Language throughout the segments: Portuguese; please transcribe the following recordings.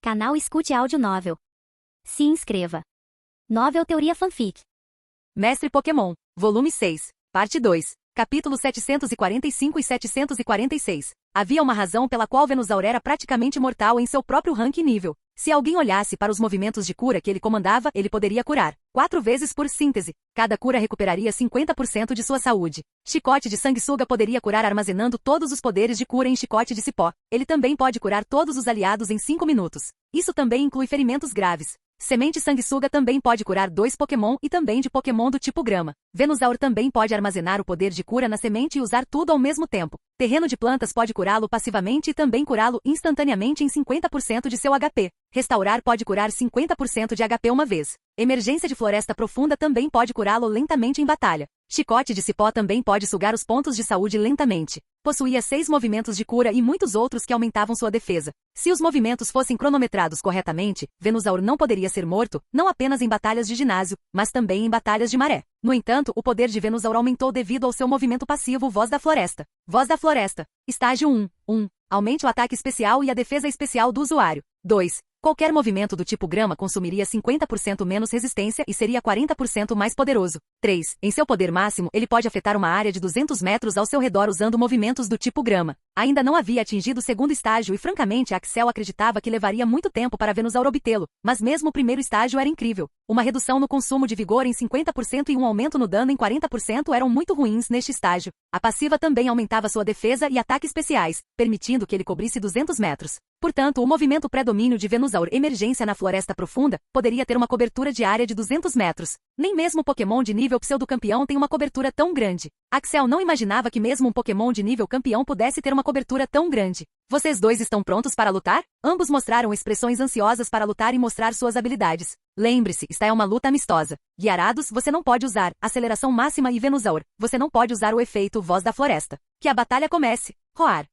Canal Escute Áudio Novel. Se inscreva. Novel Teoria Fanfic. Mestre Pokémon, Volume 6, Parte 2, Capítulos 745 e 746. Havia uma razão pela qual Venusaur era praticamente mortal em seu próprio rank e nível. Se alguém olhasse para os movimentos de cura que ele comandava, ele poderia curar 4 vezes por síntese. Cada cura recuperaria 50% de sua saúde. Chicote de sanguessuga poderia curar armazenando todos os poderes de cura em chicote de cipó. Ele também pode curar todos os aliados em 5 minutos. Isso também inclui ferimentos graves. Semente sanguessuga também pode curar 2 Pokémon e também de Pokémon do tipo grama. Venusaur também pode armazenar o poder de cura na semente e usar tudo ao mesmo tempo. Terreno de plantas pode curá-lo passivamente e também curá-lo instantaneamente em 50% de seu HP. Restaurar pode curar 50% de HP uma vez. Emergência de floresta profunda também pode curá-lo lentamente em batalha. Chicote de cipó também pode sugar os pontos de saúde lentamente. Possuía 6 movimentos de cura e muitos outros que aumentavam sua defesa. Se os movimentos fossem cronometrados corretamente, Venusaur não poderia ser morto, não apenas em batalhas de ginásio, mas também em batalhas de maré. No entanto, o poder de Venusaur aumentou devido ao seu movimento passivo Voz da Floresta. Voz da Floresta. Estágio 1. Aumente o ataque especial e a defesa especial do usuário. 2. Qualquer movimento do tipo grama consumiria 50% menos resistência e seria 40% mais poderoso. 3. Em seu poder máximo, ele pode afetar uma área de 200 metros ao seu redor usando movimentos do tipo grama. Ainda não havia atingido o segundo estágio e francamente Axel acreditava que levaria muito tempo para Venusaur obtê-lo, mas mesmo o primeiro estágio era incrível. Uma redução no consumo de vigor em 50% e um aumento no dano em 40% eram muito ruins neste estágio. A passiva também aumentava sua defesa e ataque especiais, permitindo que ele cobrisse 200 metros. Portanto, o movimento pré-domínio de Venusaur Emergência na Floresta Profunda poderia ter uma cobertura de área de 200 metros. Nem mesmo o Pokémon de nível pseudo-campeão tem uma cobertura tão grande. Axel não imaginava que mesmo um Pokémon de nível campeão pudesse ter uma cobertura tão grande. Vocês dois estão prontos para lutar? Ambos mostraram expressões ansiosas para lutar e mostrar suas habilidades. Lembre-se, esta é uma luta amistosa. Guiarados, você não pode usar aceleração máxima e Venusaur, você não pode usar o efeito Voz da Floresta. Que a batalha comece. Roar.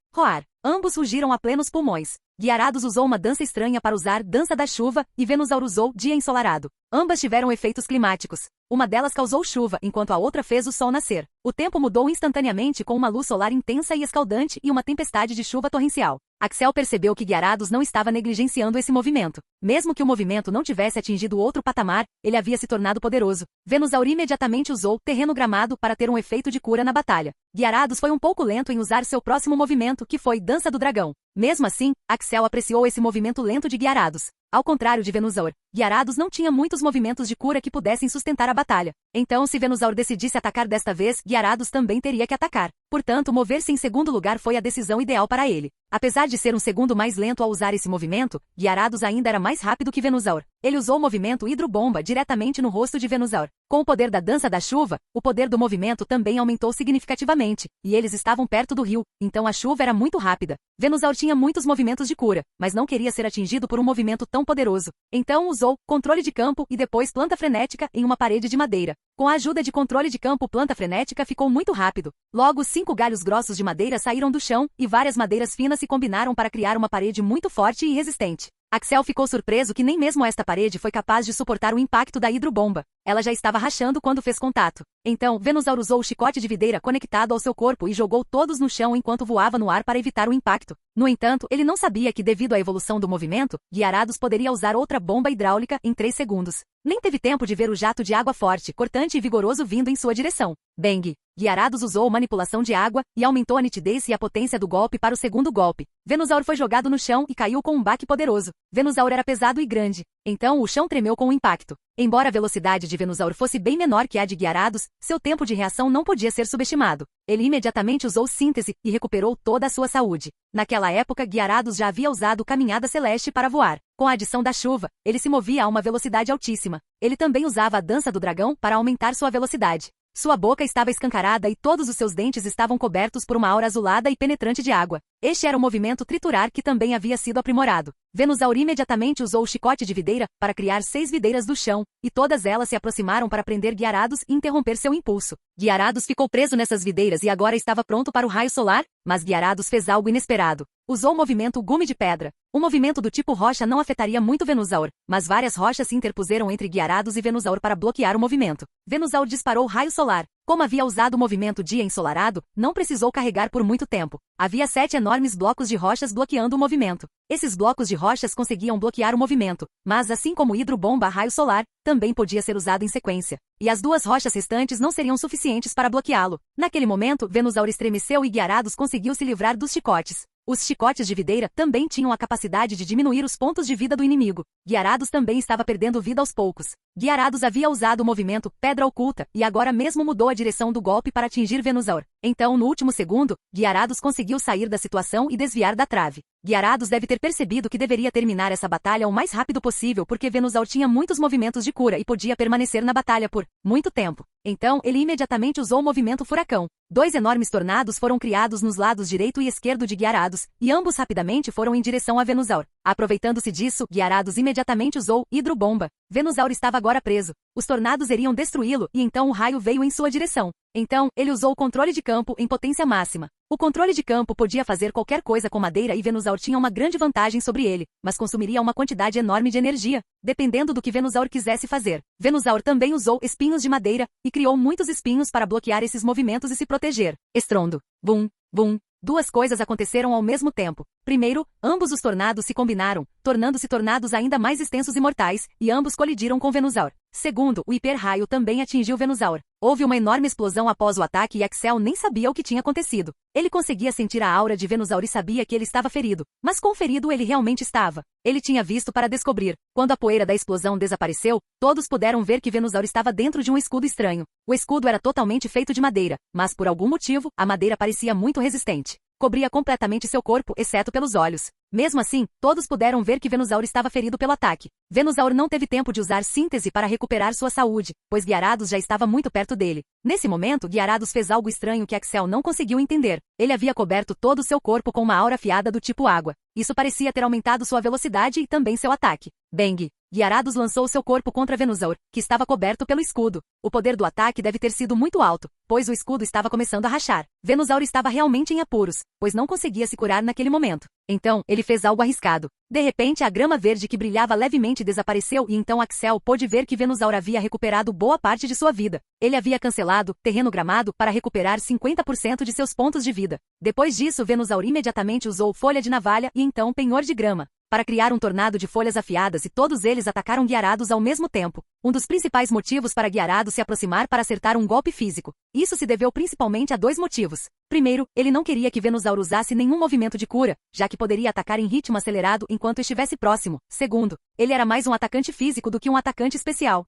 Ambos rugiram a plenos pulmões. Guiarados usou uma dança estranha para usar Dança da Chuva e Venusaur usou Dia Ensolarado. Ambas tiveram efeitos climáticos. Uma delas causou chuva, enquanto a outra fez o sol nascer. O tempo mudou instantaneamente com uma luz solar intensa e escaldante e uma tempestade de chuva torrencial. Axel percebeu que Guiarados não estava negligenciando esse movimento. Mesmo que o movimento não tivesse atingido outro patamar, ele havia se tornado poderoso. Venusaur imediatamente usou Terreno Gramado para ter um efeito de cura na batalha. Guiarados foi um pouco lento em usar seu próximo movimento, que foi Dança do Dragão. Mesmo assim, Axel apreciou esse movimento lento de Guiarados. Ao contrário de Venusaur, Guiarados não tinha muitos movimentos de cura que pudessem sustentar a batalha. Então, se Venusaur decidisse atacar desta vez, Guiarados também teria que atacar. Portanto, mover-se em segundo lugar foi a decisão ideal para ele. Apesar de ser um segundo mais lento ao usar esse movimento, Guiarados ainda era mais rápido que Venusaur. Ele usou o movimento Hidrobomba diretamente no rosto de Venusaur. Com o poder da Dança da Chuva, o poder do movimento também aumentou significativamente, e eles estavam perto do rio, então a chuva era muito rápida. Venusaur tinha muitos movimentos de cura, mas não queria ser atingido por um movimento tão poderoso. Então usou Controle de Campo e depois Planta Frenética em uma parede de madeira. Com a ajuda de Controle de Campo, Planta Frenética ficou muito rápido. Logo, 5 galhos grossos de madeira saíram do chão, e várias madeiras finas se combinaram para criar uma parede muito forte e resistente. Axel ficou surpreso que nem mesmo esta parede foi capaz de suportar o impacto da hidrobomba. Ela já estava rachando quando fez contato. Então, Venusaur usou o chicote de videira conectado ao seu corpo e jogou todos no chão enquanto voava no ar para evitar o impacto. No entanto, ele não sabia que devido à evolução do movimento, Guiarados poderia usar outra bomba hidráulica em 3 segundos. Nem teve tempo de ver o jato de água forte, cortante e vigoroso vindo em sua direção. Bang! Guiarados usou manipulação de água e aumentou a nitidez e a potência do golpe para o segundo golpe. Venusaur foi jogado no chão e caiu com um baque poderoso. Venusaur era pesado e grande. Então o chão tremeu com o impacto. Embora a velocidade de Venusaur fosse bem menor que a de Guiarados, seu tempo de reação não podia ser subestimado. Ele imediatamente usou síntese e recuperou toda a sua saúde. Naquela época, Guiarados já havia usado Caminhada Celeste para voar. Com a adição da chuva, ele se movia a uma velocidade altíssima. Ele também usava a Dança do Dragão para aumentar sua velocidade. Sua boca estava escancarada e todos os seus dentes estavam cobertos por uma aura azulada e penetrante de água. Este era o movimento Triturar que também havia sido aprimorado. Venusaur imediatamente usou o chicote de videira para criar 6 videiras do chão, e todas elas se aproximaram para prender Guiarados e interromper seu impulso. Guiarados ficou preso nessas videiras e agora estava pronto para o raio solar, mas Guiarados fez algo inesperado. Usou o movimento Gume de Pedra. O movimento do tipo rocha não afetaria muito Venusaur, mas várias rochas se interpuseram entre Guiarados e Venusaur para bloquear o movimento. Venusaur disparou raio solar. Como havia usado o movimento dia ensolarado, não precisou carregar por muito tempo. Havia 7 enormes blocos de rochas bloqueando o movimento. Esses blocos de rochas conseguiam bloquear o movimento, mas assim como o hidrobomba raio solar, também podia ser usado em sequência. E as 2 rochas restantes não seriam suficientes para bloqueá-lo. Naquele momento, Venusaur estremeceu e Gyarados conseguiu se livrar dos chicotes. Os chicotes de videira também tinham a capacidade de diminuir os pontos de vida do inimigo. Gyarados também estava perdendo vida aos poucos. Gyarados havia usado o movimento Pedra Oculta e agora mesmo mudou a direção do golpe para atingir Venusaur. Então, no último segundo, Gyarados conseguiu sair da situação e desviar da trave. Gyarados deve ter percebido que deveria terminar essa batalha o mais rápido possível porque Venusaur tinha muitos movimentos de cura e podia permanecer na batalha por muito tempo. Então, ele imediatamente usou o movimento Furacão. 2 enormes tornados foram criados nos lados direito e esquerdo de Gyarados, e ambos rapidamente foram em direção a Venusaur. Aproveitando-se disso, Gyarados imediatamente usou Hidrobomba. Venusaur estava agora preso. Os tornados iriam destruí-lo e então o raio veio em sua direção. Então, ele usou o controle de campo em potência máxima. O controle de campo podia fazer qualquer coisa com madeira e Venusaur tinha uma grande vantagem sobre ele, mas consumiria uma quantidade enorme de energia, dependendo do que Venusaur quisesse fazer. Venusaur também usou espinhos de madeira e criou muitos espinhos para bloquear esses movimentos e se proteger. Estrondo. Bum, bum. 2 coisas aconteceram ao mesmo tempo. Primeiro, ambos os tornados se combinaram, tornando-se tornados ainda mais extensos e mortais, e ambos colidiram com Venusaur. Segundo, o hiper-raio também atingiu Venusaur. Houve uma enorme explosão após o ataque e Axel nem sabia o que tinha acontecido. Ele conseguia sentir a aura de Venusaur e sabia que ele estava ferido. Mas quão ferido ele realmente estava? Ele tinha visto para descobrir. Quando a poeira da explosão desapareceu, todos puderam ver que Venusaur estava dentro de um escudo estranho. O escudo era totalmente feito de madeira, mas por algum motivo, a madeira parecia muito resistente. Cobria completamente seu corpo, exceto pelos olhos. Mesmo assim, todos puderam ver que Venusaur estava ferido pelo ataque. Venusaur não teve tempo de usar síntese para recuperar sua saúde, pois Gyarados já estava muito perto dele. Nesse momento, Gyarados fez algo estranho que Axel não conseguiu entender. Ele havia coberto todo o seu corpo com uma aura afiada do tipo água. Isso parecia ter aumentado sua velocidade e também seu ataque. Bang! Gyarados lançou seu corpo contra Venusaur, que estava coberto pelo escudo. O poder do ataque deve ter sido muito alto, pois o escudo estava começando a rachar. Venusaur estava realmente em apuros, pois não conseguia se curar naquele momento. Então, ele fez algo arriscado. De repente, a grama verde que brilhava levemente desapareceu e então Axel pôde ver que Venusaur havia recuperado boa parte de sua vida. Ele havia cancelado terreno gramado para recuperar 50% de seus pontos de vida. Depois disso, Venusaur imediatamente usou folha de navalha e então penhor de grama para criar um tornado de folhas afiadas e todos eles atacaram Gyarados ao mesmo tempo. Um dos principais motivos para Gyarados se aproximar para acertar um golpe físico. Isso se deveu principalmente a 2 motivos. Primeiro, ele não queria que Venusaur usasse nenhum movimento de cura, já que poderia atacar em ritmo acelerado enquanto estivesse próximo. Segundo, ele era mais um atacante físico do que um atacante especial.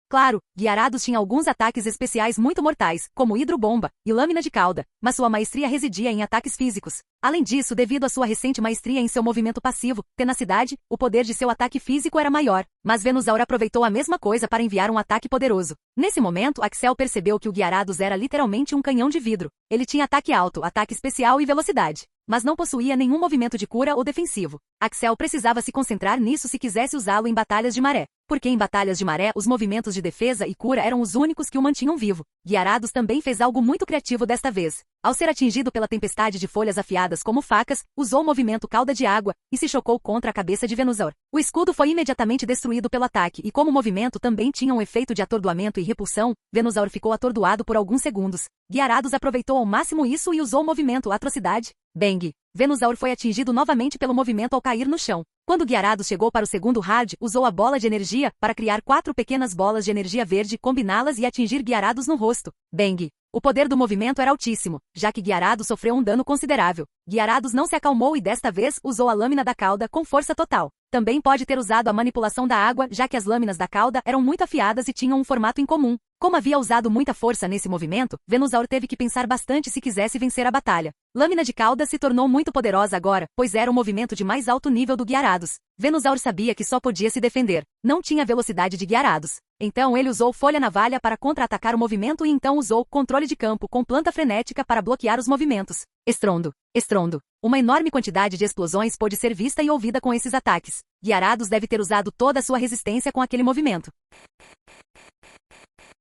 Claro, Gyarados tinha alguns ataques especiais muito mortais, como Hidrobomba e Lâmina de Cauda, mas sua maestria residia em ataques físicos. Além disso, devido à sua recente maestria em seu movimento passivo, tenacidade, o poder de seu ataque físico era maior, mas Venusaur aproveitou a mesma coisa para enviar um ataque poderoso. Nesse momento, Axel percebeu que o Gyarados era literalmente um canhão de vidro. Ele tinha ataque alto, ataque especial e velocidade, mas não possuía nenhum movimento de cura ou defensivo. Axel precisava se concentrar nisso se quisesse usá-lo em batalhas de maré, porque em batalhas de maré os movimentos de defesa e cura eram os únicos que o mantinham vivo. Gyarados também fez algo muito criativo desta vez. Ao ser atingido pela tempestade de folhas afiadas como facas, usou o movimento Cauda de Água e se chocou contra a cabeça de Venusaur. O escudo foi imediatamente destruído pelo ataque e como o movimento também tinha um efeito de atordoamento e repulsão, Venusaur ficou atordoado por alguns segundos. Gyarados aproveitou ao máximo isso e usou o movimento Atrocidade. Bang! Venusaur foi atingido novamente pelo movimento ao cair no chão. Quando Gyarados chegou para o segundo hard, usou a bola de energia para criar 4 pequenas bolas de energia verde, combiná-las e atingir Gyarados no rosto. Bang! O poder do movimento era altíssimo, já que Gyarados sofreu um dano considerável. Gyarados não se acalmou e desta vez usou a lâmina da cauda com força total. Também pode ter usado a manipulação da água, já que as lâminas da cauda eram muito afiadas e tinham um formato incomum. Como havia usado muita força nesse movimento, Venusaur teve que pensar bastante se quisesse vencer a batalha. Lâmina de cauda se tornou muito poderosa agora, pois era o movimento de mais alto nível do Gyarados. Venusaur sabia que só podia se defender. Não tinha a velocidade de Gyarados. Então ele usou folha navalha para contra-atacar o movimento e então usou controle de campo com planta frenética para bloquear os movimentos. Estrondo. Estrondo. Uma enorme quantidade de explosões pôde ser vista e ouvida com esses ataques. Gyarados deve ter usado toda a sua resistência com aquele movimento.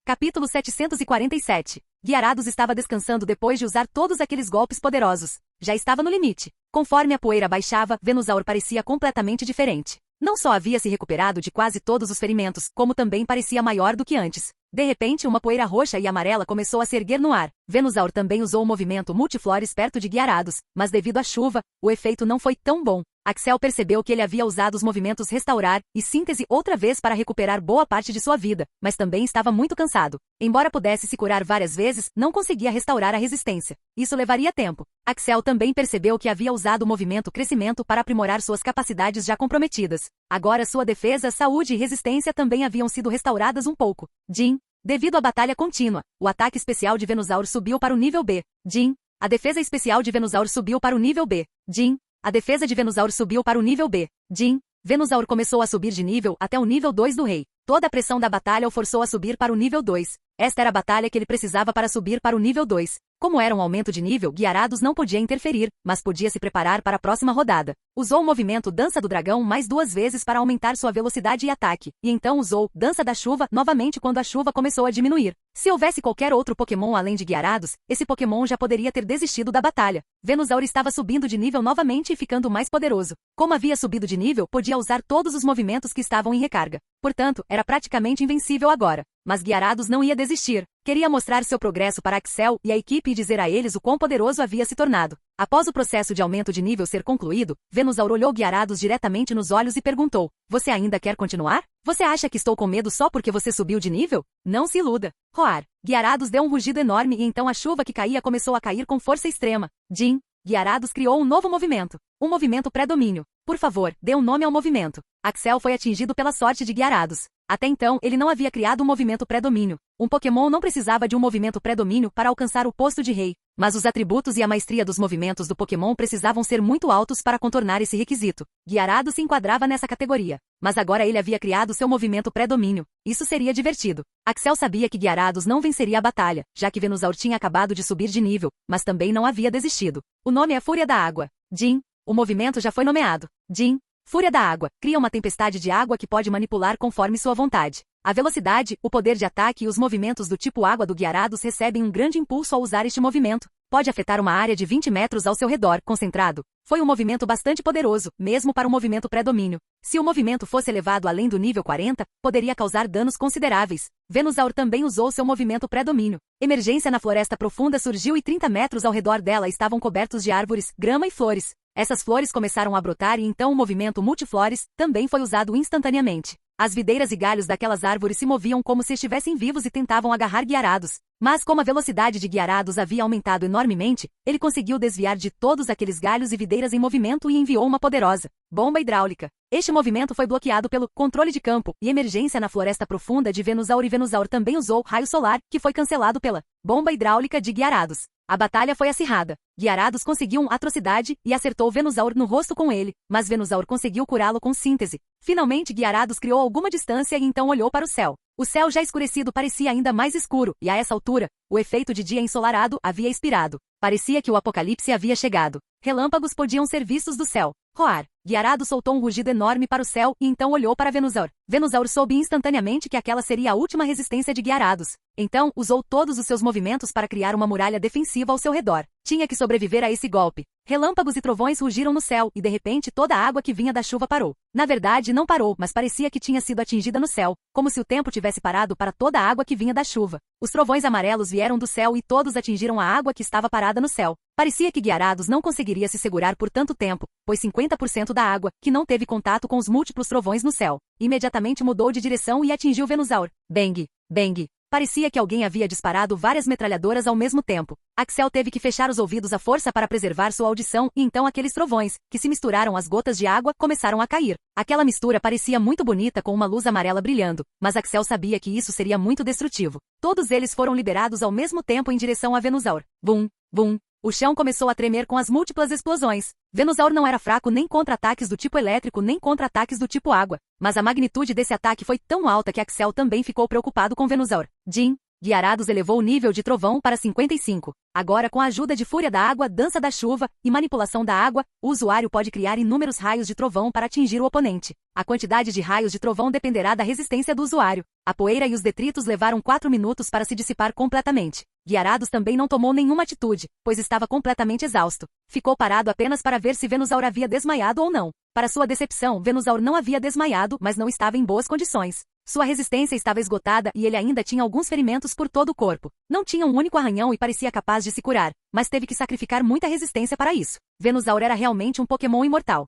Capítulo 747. Gyarados estava descansando depois de usar todos aqueles golpes poderosos. Já estava no limite. Conforme a poeira baixava, Venusaur parecia completamente diferente. Não só havia se recuperado de quase todos os ferimentos, como também parecia maior do que antes. De repente, uma poeira roxa e amarela começou a se erguer no ar. Venusaur também usou o movimento multiflores perto de Gyarados, mas devido à chuva, o efeito não foi tão bom. Axel percebeu que ele havia usado os movimentos restaurar e síntese outra vez para recuperar boa parte de sua vida, mas também estava muito cansado. Embora pudesse se curar várias vezes, não conseguia restaurar a resistência. Isso levaria tempo. Axel também percebeu que havia usado o movimento crescimento para aprimorar suas capacidades já comprometidas. Agora sua defesa, saúde e resistência também haviam sido restauradas um pouco. Jin. Devido à batalha contínua, o ataque especial de Venusaur subiu para o nível B. Jin. A defesa especial de Venusaur subiu para o nível B. Jin. A defesa de Venusaur subiu para o nível B. Jin. Venusaur começou a subir de nível até o nível 2 do rei. Toda a pressão da batalha o forçou a subir para o nível 2. Esta era a batalha que ele precisava para subir para o nível 2. Como era um aumento de nível, Gyarados não podia interferir, mas podia se preparar para a próxima rodada. Usou o movimento Dança do Dragão mais 2 vezes para aumentar sua velocidade e ataque, e então usou Dança da Chuva novamente quando a chuva começou a diminuir. Se houvesse qualquer outro Pokémon além de Gyarados, esse Pokémon já poderia ter desistido da batalha. Venusaur estava subindo de nível novamente e ficando mais poderoso. Como havia subido de nível, podia usar todos os movimentos que estavam em recarga. Portanto, era praticamente invencível agora. Mas Gyarados não ia desistir. Queria mostrar seu progresso para Axel e a equipe e dizer a eles o quão poderoso havia se tornado. Após o processo de aumento de nível ser concluído, Venusaur olhou Gyarados diretamente nos olhos e perguntou: "Você ainda quer continuar? Você acha que estou com medo só porque você subiu de nível? Não se iluda." Roar. Gyarados deu um rugido enorme e então a chuva que caía começou a cair com força extrema. Jin. Gyarados criou um novo movimento. Um movimento pré-domínio. Por favor, dê um nome ao movimento. Axel foi atingido pela sorte de Gyarados. Até então, ele não havia criado um movimento pré-domínio. Um Pokémon não precisava de um movimento pré-domínio para alcançar o posto de rei. Mas os atributos e a maestria dos movimentos do Pokémon precisavam ser muito altos para contornar esse requisito. Gyarados se enquadrava nessa categoria. Mas agora ele havia criado seu movimento pré-domínio. Isso seria divertido. Axel sabia que Gyarados não venceria a batalha, já que Venusaur tinha acabado de subir de nível, mas também não havia desistido. O nome é Fúria da Água. Jin. O movimento já foi nomeado. Jin. Fúria da Água. Cria uma tempestade de água que pode manipular conforme sua vontade. A velocidade, o poder de ataque e os movimentos do tipo água do Gyarados recebem um grande impulso ao usar este movimento. Pode afetar uma área de 20 metros ao seu redor, concentrado. Foi um movimento bastante poderoso, mesmo para um movimento pré-domínio. Se o movimento fosse elevado além do nível 40, poderia causar danos consideráveis. Venusaur também usou seu movimento pré-domínio. Emergência na floresta profunda surgiu e 30 metros ao redor dela estavam cobertos de árvores, grama e flores. Essas flores começaram a brotar e então o movimento multiflores também foi usado instantaneamente. As videiras e galhos daquelas árvores se moviam como se estivessem vivos e tentavam agarrar Gyarados. Mas como a velocidade de Gyarados havia aumentado enormemente, ele conseguiu desviar de todos aqueles galhos e videiras em movimento e enviou uma poderosa bomba hidráulica. Este movimento foi bloqueado pelo controle de campo e emergência na floresta profunda de Venusaur, e Venusaur também usou raio solar, que foi cancelado pela bomba hidráulica de Gyarados. A batalha foi acirrada. Gyarados conseguiu uma atrocidade e acertou Venusaur no rosto com ele, mas Venusaur conseguiu curá-lo com síntese. Finalmente Gyarados criou alguma distância e então olhou para o céu. O céu já escurecido parecia ainda mais escuro, e a essa altura, o efeito de dia ensolarado havia expirado. Parecia que o apocalipse havia chegado. Relâmpagos podiam ser vistos do céu. Roar. Gyarados soltou um rugido enorme para o céu e então olhou para Venusaur. Venusaur soube instantaneamente que aquela seria a última resistência de Gyarados. Então, usou todos os seus movimentos para criar uma muralha defensiva ao seu redor. Tinha que sobreviver a esse golpe. Relâmpagos e trovões rugiram no céu e de repente toda a água que vinha da chuva parou. Na verdade, não parou, mas parecia que tinha sido atingida no céu, como se o tempo tivesse parado para toda a água que vinha da chuva. Os trovões amarelos vieram do céu e todos atingiram a água que estava parada no céu. Parecia que Gyarados não conseguiria se segurar por tanto tempo, pois 50% da água, que não teve contato com os múltiplos trovões no céu, imediatamente mudou de direção e atingiu Venusaur. Bang! Bang! Parecia que alguém havia disparado várias metralhadoras ao mesmo tempo. Axel teve que fechar os ouvidos à força para preservar sua audição e então aqueles trovões, que se misturaram às gotas de água, começaram a cair. Aquela mistura parecia muito bonita com uma luz amarela brilhando, mas Axel sabia que isso seria muito destrutivo. Todos eles foram liberados ao mesmo tempo em direção a Venusaur. Bum! Bum! O chão começou a tremer com as múltiplas explosões. Venusaur não era fraco nem contra ataques do tipo elétrico nem contra ataques do tipo água, mas a magnitude desse ataque foi tão alta que Axel também ficou preocupado com Venusaur. Jin. Gyarados elevou o nível de trovão para 55. Agora, com a ajuda de Fúria da Água, Dança da Chuva e Manipulação da Água, o usuário pode criar inúmeros raios de trovão para atingir o oponente. A quantidade de raios de trovão dependerá da resistência do usuário. A poeira e os detritos levaram 4 minutos para se dissipar completamente. Gyarados também não tomou nenhuma atitude, pois estava completamente exausto. Ficou parado apenas para ver se Venusaur havia desmaiado ou não. Para sua decepção, Venusaur não havia desmaiado, mas não estava em boas condições. Sua resistência estava esgotada e ele ainda tinha alguns ferimentos por todo o corpo. Não tinha um único arranhão e parecia capaz de se curar, mas teve que sacrificar muita resistência para isso. Venusaur era realmente um Pokémon imortal.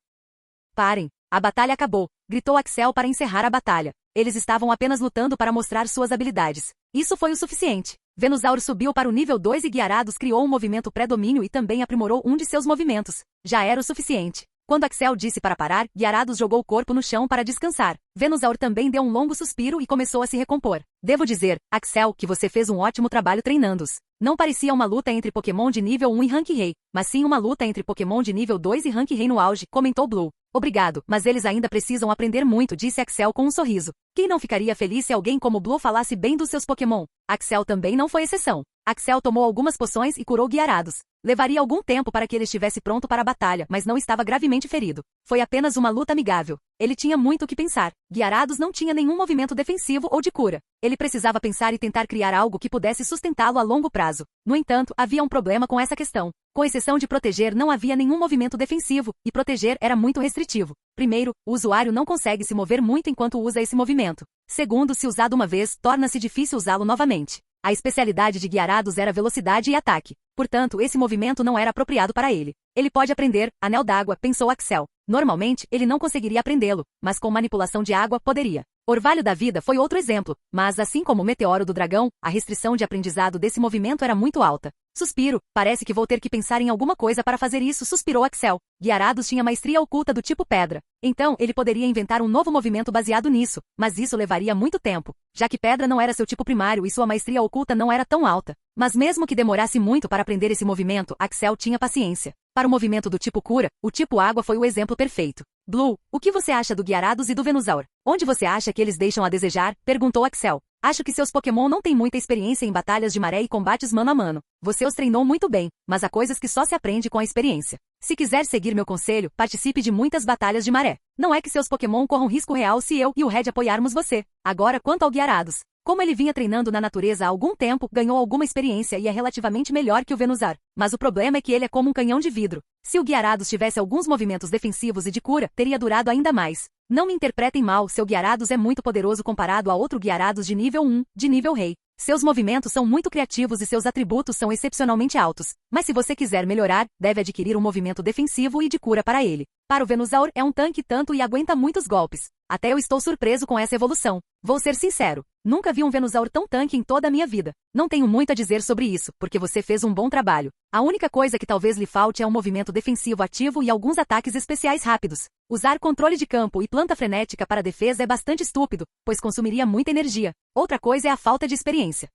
Parem! A batalha acabou, gritou Axel para encerrar a batalha. Eles estavam apenas lutando para mostrar suas habilidades. Isso foi o suficiente. Venusaur subiu para o nível 2 e Gyarados criou um movimento pré-domínio e também aprimorou um de seus movimentos. Já era o suficiente. Quando Axel disse para parar, Gyarados jogou o corpo no chão para descansar. Venusaur também deu um longo suspiro e começou a se recompor. Devo dizer, Axel, que você fez um ótimo trabalho treinando-os. Não parecia uma luta entre Pokémon de nível 1 e Rank Rei, mas sim uma luta entre Pokémon de nível 2 e Rank Rei no auge, comentou Blue. Obrigado, mas eles ainda precisam aprender muito, disse Axel com um sorriso. Quem não ficaria feliz se alguém como Blue falasse bem dos seus Pokémon? Axel também não foi exceção. Axel tomou algumas poções e curou Gyarados. Levaria algum tempo para que ele estivesse pronto para a batalha, mas não estava gravemente ferido. Foi apenas uma luta amigável. Ele tinha muito o que pensar. Gyarados não tinha nenhum movimento defensivo ou de cura. Ele precisava pensar e tentar criar algo que pudesse sustentá-lo a longo prazo. No entanto, havia um problema com essa questão. Com exceção de proteger, não havia nenhum movimento defensivo, e proteger era muito restritivo. Primeiro, o usuário não consegue se mover muito enquanto usa esse movimento. Segundo, se usado uma vez, torna-se difícil usá-lo novamente. A especialidade de Gyarados era velocidade e ataque. Portanto, esse movimento não era apropriado para ele. Ele pode aprender, Anel d'Água, pensou Axel. Normalmente, ele não conseguiria aprendê-lo, mas com manipulação de água, poderia. Orvalho da Vida foi outro exemplo, mas assim como o Meteoro do Dragão, a restrição de aprendizado desse movimento era muito alta. Suspiro, parece que vou ter que pensar em alguma coisa para fazer isso, suspirou Axel. Gyarados tinha maestria oculta do tipo pedra. Então, ele poderia inventar um novo movimento baseado nisso, mas isso levaria muito tempo, já que pedra não era seu tipo primário e sua maestria oculta não era tão alta. Mas mesmo que demorasse muito para aprender esse movimento, Axel tinha paciência. Para o movimento do tipo cura, o tipo água foi o exemplo perfeito. Blue, o que você acha do Gyarados e do Venusaur? Onde você acha que eles deixam a desejar? Perguntou Axel. Acho que seus Pokémon não têm muita experiência em batalhas de maré e combates mano a mano. Você os treinou muito bem, mas há coisas que só se aprende com a experiência. Se quiser seguir meu conselho, participe de muitas batalhas de maré. Não é que seus Pokémon corram risco real se eu e o Red apoiarmos você. Agora, quanto ao Gyarados. Como ele vinha treinando na natureza há algum tempo, ganhou alguma experiência e é relativamente melhor que o Venusaur. Mas o problema é que ele é como um canhão de vidro. Se o Gyarados tivesse alguns movimentos defensivos e de cura, teria durado ainda mais. Não me interpretem mal, seu Gyarados é muito poderoso comparado a outro Gyarados de nível 1, de nível rei. Seus movimentos são muito criativos e seus atributos são excepcionalmente altos. Mas se você quiser melhorar, deve adquirir um movimento defensivo e de cura para ele. Para o Venusaur, é um tanque tanto e aguenta muitos golpes. Até eu estou surpreso com essa evolução. Vou ser sincero, nunca vi um Venusaur tão tanque em toda a minha vida. Não tenho muito a dizer sobre isso, porque você fez um bom trabalho. A única coisa que talvez lhe falte é um movimento defensivo ativo e alguns ataques especiais rápidos. Usar controle de campo e planta frenética para defesa é bastante estúpido, pois consumiria muita energia. Outra coisa é a falta de experiência.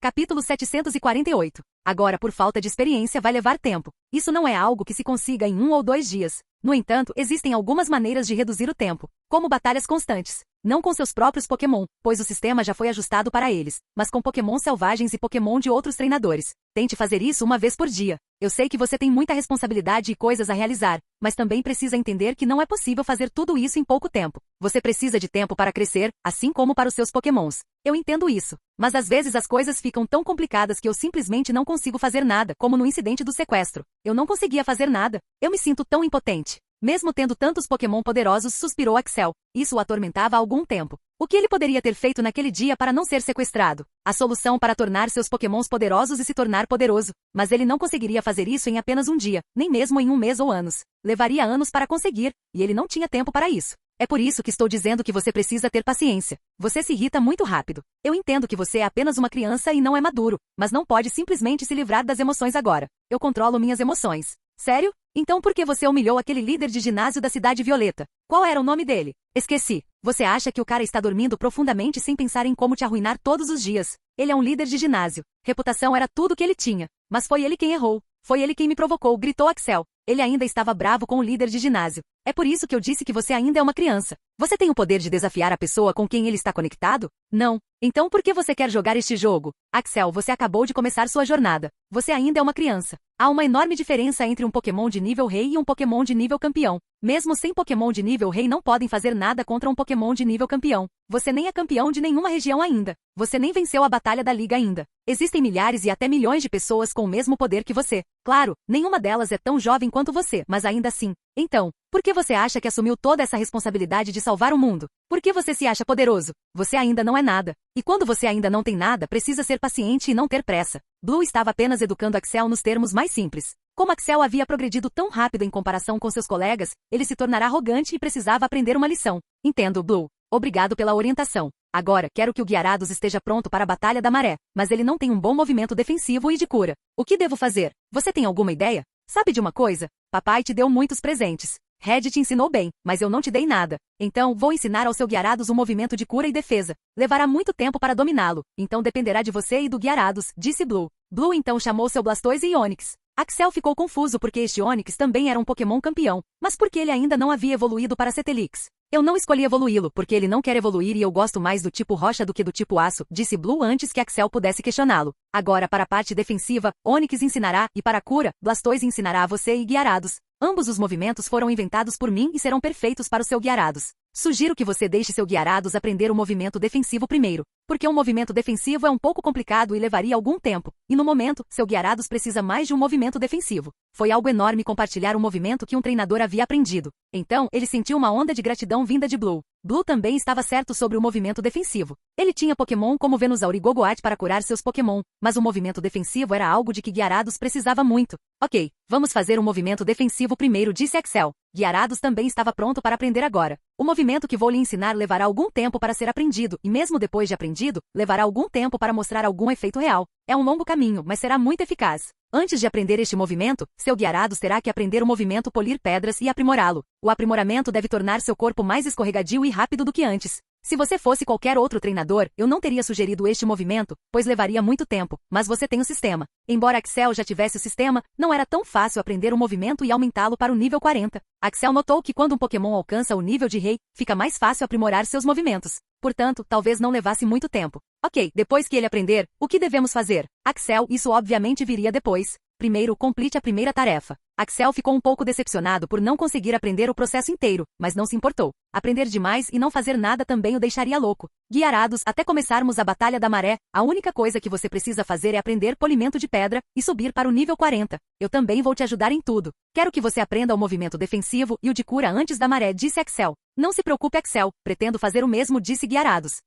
Capítulo 748. Agora, por falta de experiência, vai levar tempo. Isso não é algo que se consiga em 1 ou 2 dias. No entanto, existem algumas maneiras de reduzir o tempo, como batalhas constantes. Não com seus próprios Pokémon, pois o sistema já foi ajustado para eles, mas com Pokémon selvagens e Pokémon de outros treinadores. Tente fazer isso uma vez por dia. Eu sei que você tem muita responsabilidade e coisas a realizar, mas também precisa entender que não é possível fazer tudo isso em pouco tempo. Você precisa de tempo para crescer, assim como para os seus Pokémons. Eu entendo isso, mas às vezes as coisas ficam tão complicadas que eu simplesmente não consigo fazer nada, como no incidente do sequestro. Eu não conseguia fazer nada. Eu me sinto tão impotente. Mesmo tendo tantos Pokémon poderosos, suspirou Axel. Isso o atormentava há algum tempo. O que ele poderia ter feito naquele dia para não ser sequestrado? A solução para tornar seus Pokémons poderosos e se tornar poderoso. Mas ele não conseguiria fazer isso em apenas um dia, nem mesmo em um mês ou anos. Levaria anos para conseguir, e ele não tinha tempo para isso. É por isso que estou dizendo que você precisa ter paciência. Você se irrita muito rápido. Eu entendo que você é apenas uma criança e não é maduro, mas não pode simplesmente se livrar das emoções agora. Eu controlo minhas emoções. Sério? Então por que você humilhou aquele líder de ginásio da Cidade Violeta? Qual era o nome dele? Esqueci. Você acha que o cara está dormindo profundamente sem pensar em como te arruinar todos os dias? Ele é um líder de ginásio. Reputação era tudo que ele tinha. Mas foi ele quem errou. Foi ele quem me provocou, gritou Axel. Ele ainda estava bravo com o líder de ginásio. É por isso que eu disse que você ainda é uma criança. Você tem o poder de desafiar a pessoa com quem ele está conectado? Não. Então por que você quer jogar este jogo? Axel, você acabou de começar sua jornada. Você ainda é uma criança. Há uma enorme diferença entre um Pokémon de nível rei e um Pokémon de nível campeão. Mesmo sem Pokémon de nível rei não podem fazer nada contra um Pokémon de nível campeão. Você nem é campeão de nenhuma região ainda. Você nem venceu a batalha da liga ainda. Existem milhares e até milhões de pessoas com o mesmo poder que você. Claro, nenhuma delas é tão jovem quanto você, mas ainda assim, Então, por que você acha que assumiu toda essa responsabilidade de salvar o mundo? Por que você se acha poderoso? Você ainda não é nada. E quando você ainda não tem nada, precisa ser paciente e não ter pressa. Blue estava apenas educando Axel nos termos mais simples. Como Axel havia progredido tão rápido em comparação com seus colegas, ele se tornara arrogante e precisava aprender uma lição. Entendo, Blue. Obrigado pela orientação. Agora, quero que o Gyarados esteja pronto para a Batalha da Maré, mas ele não tem um bom movimento defensivo e de cura. O que devo fazer? Você tem alguma ideia? Sabe de uma coisa? Papai te deu muitos presentes. Red te ensinou bem, mas eu não te dei nada. Então, vou ensinar ao seu Gyarados um movimento de cura e defesa. Levará muito tempo para dominá-lo, então dependerá de você e do Gyarados, disse Blue. Blue então chamou seu Blastoise e Onix. Axel ficou confuso porque este Onix também era um Pokémon campeão, mas porque ele ainda não havia evoluído para Cetelix. Eu não escolhi evoluí-lo porque ele não quer evoluir e eu gosto mais do tipo rocha do que do tipo aço, disse Blue antes que Axel pudesse questioná-lo. Agora para a parte defensiva, Onix ensinará, e para a cura, Blastoise ensinará a você e Gyarados. Ambos os movimentos foram inventados por mim e serão perfeitos para o seu Gyarados. Sugiro que você deixe seu Gyarados aprender o movimento defensivo primeiro, porque um movimento defensivo é um pouco complicado e levaria algum tempo, e no momento, seu Gyarados precisa mais de um movimento defensivo. Foi algo enorme compartilhar um movimento que um treinador havia aprendido. Então, ele sentiu uma onda de gratidão vinda de Blue. Blue também estava certo sobre o movimento defensivo. Ele tinha Pokémon como Venusaur e Gogoat para curar seus Pokémon, mas o movimento defensivo era algo de que Gyarados precisava muito. Ok, vamos fazer um movimento defensivo primeiro, disse Axel. Gyarados também estava pronto para aprender agora. O movimento que vou lhe ensinar levará algum tempo para ser aprendido, e mesmo depois de aprendido, levará algum tempo para mostrar algum efeito real. É um longo caminho, mas será muito eficaz. Antes de aprender este movimento, seu Gyarados terá que aprender o movimento polir pedras e aprimorá-lo. O aprimoramento deve tornar seu corpo mais escorregadio e rápido do que antes. Se você fosse qualquer outro treinador, eu não teria sugerido este movimento, pois levaria muito tempo, mas você tem o sistema. Embora Axel já tivesse o sistema, não era tão fácil aprender o movimento e aumentá-lo para o nível 40. Axel notou que quando um Pokémon alcança o nível de rei, fica mais fácil aprimorar seus movimentos. Portanto, talvez não levasse muito tempo. Ok, depois que ele aprender, o que devemos fazer? Axel, isso obviamente viria depois. Primeiro, complete a primeira tarefa. Axel ficou um pouco decepcionado por não conseguir aprender o processo inteiro, mas não se importou. Aprender demais e não fazer nada também o deixaria louco. Gyarados, até começarmos a Batalha da Maré, a única coisa que você precisa fazer é aprender polimento de pedra e subir para o nível 40. Eu também vou te ajudar em tudo. Quero que você aprenda o movimento defensivo e o de cura antes da maré, disse Axel. Não se preocupe, Axel, pretendo fazer o mesmo, disse Gyarados.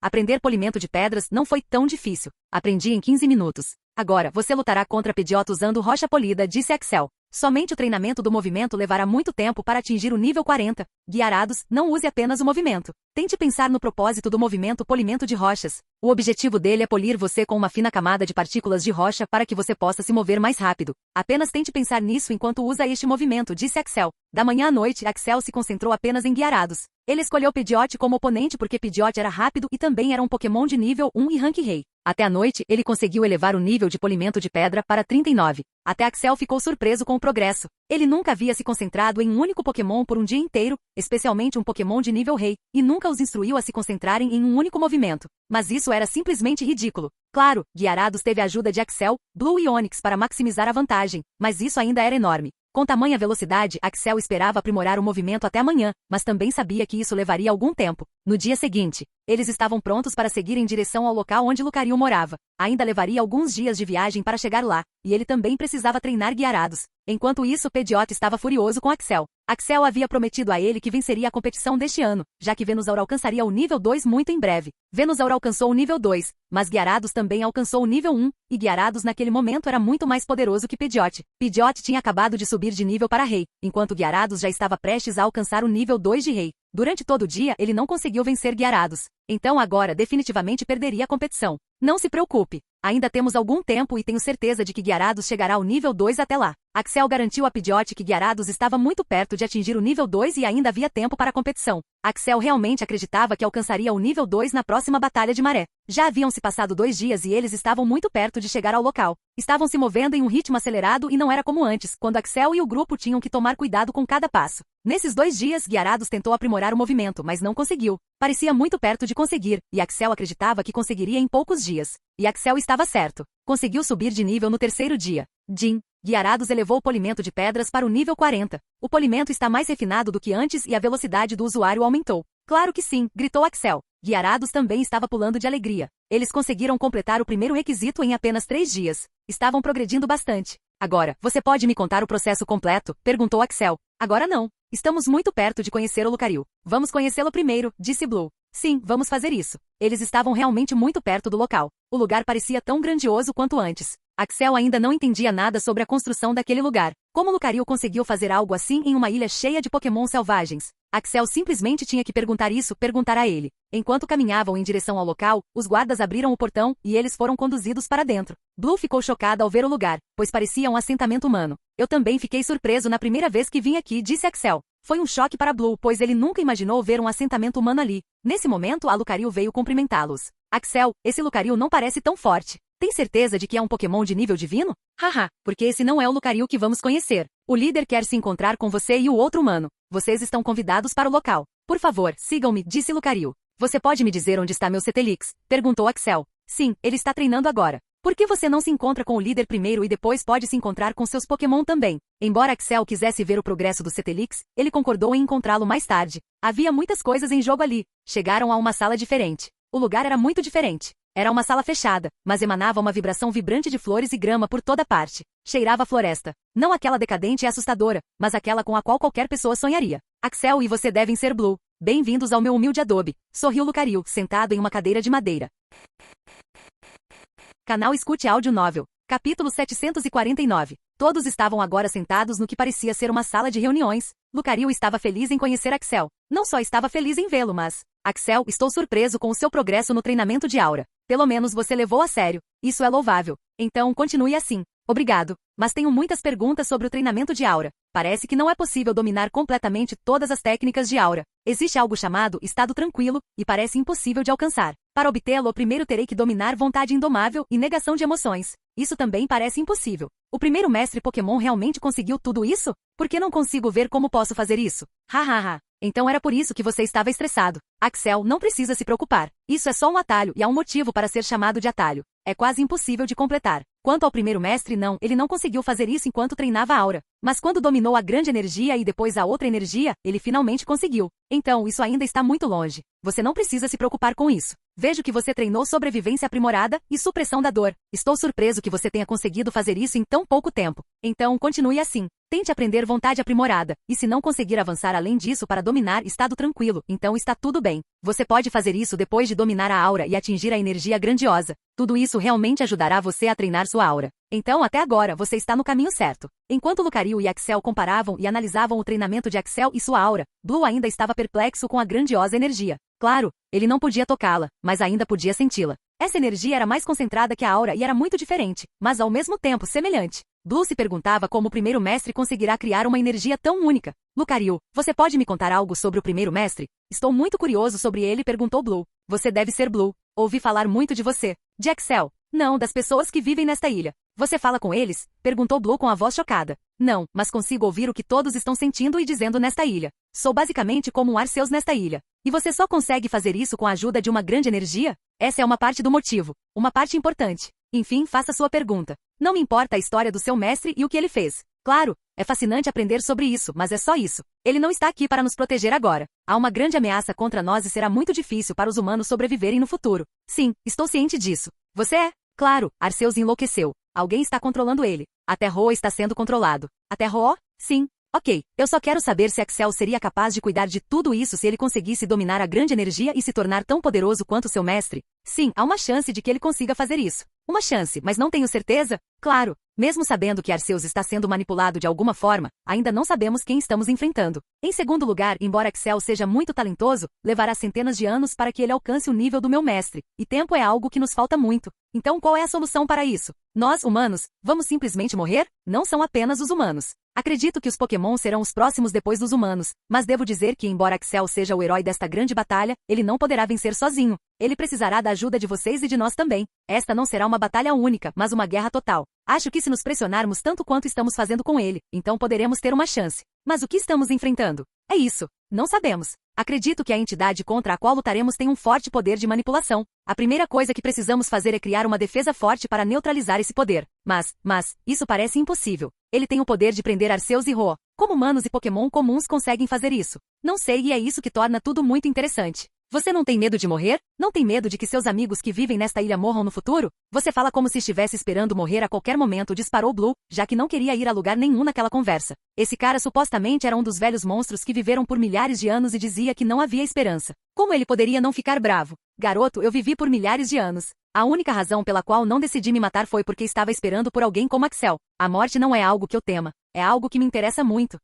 Aprender polimento de pedras não foi tão difícil. Aprendi em 15 minutos. Agora, você lutará contra Pidgeot usando rocha polida, disse Axel. Somente o treinamento do movimento levará muito tempo para atingir o nível 40. Gyarados, não use apenas o movimento. Tente pensar no propósito do movimento polimento de rochas. O objetivo dele é polir você com uma fina camada de partículas de rocha para que você possa se mover mais rápido. Apenas tente pensar nisso enquanto usa este movimento, disse Axel. Da manhã à noite, Axel se concentrou apenas em Gyarados. Ele escolheu Pidgeot como oponente porque Pidgeot era rápido e também era um Pokémon de nível 1 e rank rei. Até a noite, ele conseguiu elevar o nível de polimento de pedra para 39. Até Axel ficou surpreso com o progresso. Ele nunca havia se concentrado em um único Pokémon por um dia inteiro, especialmente um Pokémon de nível rei, e nunca os instruiu a se concentrarem em um único movimento. Mas isso era simplesmente ridículo. Claro, Gyarados teve a ajuda de Axel, Blue e Onix para maximizar a vantagem, mas isso ainda era enorme. Com tamanha velocidade, Axel esperava aprimorar o movimento até amanhã, mas também sabia que isso levaria algum tempo. No dia seguinte, eles estavam prontos para seguir em direção ao local onde Lucario morava. Ainda levaria alguns dias de viagem para chegar lá, e ele também precisava treinar Gyarados. Enquanto isso, Pidgeot estava furioso com Axel. Axel havia prometido a ele que venceria a competição deste ano, já que Venusaur alcançaria o nível 2 muito em breve. Venusaur alcançou o nível 2, mas Gyarados também alcançou o nível 1, e Gyarados naquele momento era muito mais poderoso que Pidgeot. Pidgeot tinha acabado de subir de nível para rei, enquanto Gyarados já estava prestes a alcançar o nível 2 de rei. Durante todo o dia, ele não conseguiu vencer Gyarados. Então agora definitivamente perderia a competição. Não se preocupe. Ainda temos algum tempo e tenho certeza de que Gyarados chegará ao nível 2 até lá. Axel garantiu a Pidgeot que Gyarados estava muito perto de atingir o nível 2 e ainda havia tempo para a competição. Axel realmente acreditava que alcançaria o nível 2 na próxima Batalha de Maré. Já haviam se passado 2 dias e eles estavam muito perto de chegar ao local. Estavam se movendo em um ritmo acelerado e não era como antes, quando Axel e o grupo tinham que tomar cuidado com cada passo. Nesses 2 dias, Gyarados tentou aprimorar o movimento, mas não conseguiu. Parecia muito perto de conseguir, e Axel acreditava que conseguiria em poucos dias. E Axel estava certo. Conseguiu subir de nível no 3º dia. Gyarados elevou o polimento de pedras para o nível 40. O polimento está mais refinado do que antes e a velocidade do usuário aumentou. Claro que sim, gritou Axel. Gyarados também estava pulando de alegria. Eles conseguiram completar o primeiro requisito em apenas 3 dias. Estavam progredindo bastante. Agora, você pode me contar o processo completo? Perguntou Axel. Agora não. Estamos muito perto de conhecer o Lucario. Vamos conhecê-lo primeiro, disse Blue. Sim, vamos fazer isso. Eles estavam realmente muito perto do local. O lugar parecia tão grandioso quanto antes. Axel ainda não entendia nada sobre a construção daquele lugar. Como Lucario conseguiu fazer algo assim em uma ilha cheia de Pokémon selvagens? Axel simplesmente tinha que perguntar a ele. Enquanto caminhavam em direção ao local, os guardas abriram o portão e eles foram conduzidos para dentro. Blue ficou chocada ao ver o lugar, pois parecia um assentamento humano. Eu também fiquei surpreso na primeira vez que vim aqui, disse Axel. Foi um choque para Blue, pois ele nunca imaginou ver um assentamento humano ali. Nesse momento, a Lucario veio cumprimentá-los. Axel, esse Lucario não parece tão forte. Tem certeza de que é um Pokémon de nível divino? Haha, porque esse não é o Lucario que vamos conhecer. O líder quer se encontrar com você e o outro humano. Vocês estão convidados para o local. Por favor, sigam-me, disse Lucario. Você pode me dizer onde está meu Cetelix? Perguntou Axel. Sim, ele está treinando agora. Por que você não se encontra com o líder primeiro e depois pode se encontrar com seus Pokémon também? Embora Axel quisesse ver o progresso do Cetelix, ele concordou em encontrá-lo mais tarde. Havia muitas coisas em jogo ali. Chegaram a uma sala diferente. O lugar era muito diferente. Era uma sala fechada, mas emanava uma vibração vibrante de flores e grama por toda parte. Cheirava a floresta. Não aquela decadente e assustadora, mas aquela com a qual qualquer pessoa sonharia. Axel e você devem ser Blue. Bem-vindos ao meu humilde adobe. Sorriu Lucario, sentado em uma cadeira de madeira. Canal Escute Áudio Novel. Capítulo 749. Todos estavam agora sentados no que parecia ser uma sala de reuniões. Lucario estava feliz em conhecer Axel. Não só estava feliz em vê-lo, mas... Axel, estou surpreso com o seu progresso no treinamento de aura. Pelo menos você levou a sério. Isso é louvável. Então, continue assim. Obrigado. Mas tenho muitas perguntas sobre o treinamento de aura. Parece que não é possível dominar completamente todas as técnicas de aura. Existe algo chamado estado tranquilo, e parece impossível de alcançar. Para obtê-lo, primeiro terei que dominar vontade indomável e negação de emoções. Isso também parece impossível. O primeiro mestre Pokémon realmente conseguiu tudo isso? Por que não consigo ver como posso fazer isso? Hahaha. Então era por isso que você estava estressado. Axel, não precisa se preocupar. Isso é só um atalho e há um motivo para ser chamado de atalho. É quase impossível de completar. Quanto ao primeiro mestre, não, ele não conseguiu fazer isso enquanto treinava a aura. Mas quando dominou a grande energia e depois a outra energia, ele finalmente conseguiu. Então, isso ainda está muito longe. Você não precisa se preocupar com isso. Vejo que você treinou sobrevivência aprimorada e supressão da dor. Estou surpreso que você tenha conseguido fazer isso em tão pouco tempo. Então, continue assim. Tente aprender vontade aprimorada, e se não conseguir avançar além disso para dominar estado tranquilo, então está tudo bem. Você pode fazer isso depois de dominar a aura e atingir a energia grandiosa. Tudo isso realmente ajudará você a treinar sua aura. Então, até agora, você está no caminho certo. Enquanto Lucario e Axel comparavam e analisavam o treinamento de Axel e sua aura, Blue ainda estava perplexo com a grandiosa energia. Claro, ele não podia tocá-la, mas ainda podia senti-la. Essa energia era mais concentrada que a aura e era muito diferente, mas ao mesmo tempo semelhante. Blue se perguntava como o primeiro mestre conseguirá criar uma energia tão única. Lucario, você pode me contar algo sobre o primeiro mestre? Estou muito curioso sobre ele, perguntou Blue. Você deve ser Blue. Ouvi falar muito de você. De Axel. Não, das pessoas que vivem nesta ilha. Você fala com eles? Perguntou Blue com a voz chocada. Não, mas consigo ouvir o que todos estão sentindo e dizendo nesta ilha. Sou basicamente como um Arceus nesta ilha. E você só consegue fazer isso com a ajuda de uma grande energia? Essa é uma parte do motivo. Uma parte importante. Enfim, faça sua pergunta. Não me importa a história do seu mestre e o que ele fez. Claro, é fascinante aprender sobre isso, mas é só isso. Ele não está aqui para nos proteger agora. Há uma grande ameaça contra nós e será muito difícil para os humanos sobreviverem no futuro. Sim, estou ciente disso. Você é? Claro, Arceus enlouqueceu. Alguém está controlando ele. Até Roa está sendo controlado. Até Roa? Sim. Ok, eu só quero saber se Axel seria capaz de cuidar de tudo isso se ele conseguisse dominar a grande energia e se tornar tão poderoso quanto seu mestre. Sim, há uma chance de que ele consiga fazer isso. Uma chance, mas não tenho certeza? Claro. Mesmo sabendo que Arceus está sendo manipulado de alguma forma, ainda não sabemos quem estamos enfrentando. Em segundo lugar, embora Axel seja muito talentoso, levará centenas de anos para que ele alcance o nível do meu mestre. E tempo é algo que nos falta muito. Então qual é a solução para isso? Nós, humanos, vamos simplesmente morrer? Não são apenas os humanos. Acredito que os Pokémon serão os próximos depois dos humanos, mas devo dizer que embora Axel seja o herói desta grande batalha, ele não poderá vencer sozinho. Ele precisará da ajuda de vocês e de nós também. Esta não será uma batalha única, mas uma guerra total. Acho que se nos pressionarmos tanto quanto estamos fazendo com ele, então poderemos ter uma chance. Mas o que estamos enfrentando? É isso. Não sabemos. Acredito que a entidade contra a qual lutaremos tem um forte poder de manipulação. A primeira coisa que precisamos fazer é criar uma defesa forte para neutralizar esse poder. Mas, isso parece impossível. Ele tem o poder de prender Arceus e Roa. Como humanos e Pokémon comuns conseguem fazer isso? Não sei e é isso que torna tudo muito interessante. Você não tem medo de morrer? Não tem medo de que seus amigos que vivem nesta ilha morram no futuro? Você fala como se estivesse esperando morrer a qualquer momento, disparou Blue, já que não queria ir a lugar nenhum naquela conversa. Esse cara supostamente era um dos velhos monstros que viveram por milhares de anos e dizia que não havia esperança. Como ele poderia não ficar bravo? Garoto, eu vivi por milhares de anos. A única razão pela qual não decidi me matar foi porque estava esperando por alguém como Axel. A morte não é algo que eu tema, é algo que me interessa muito.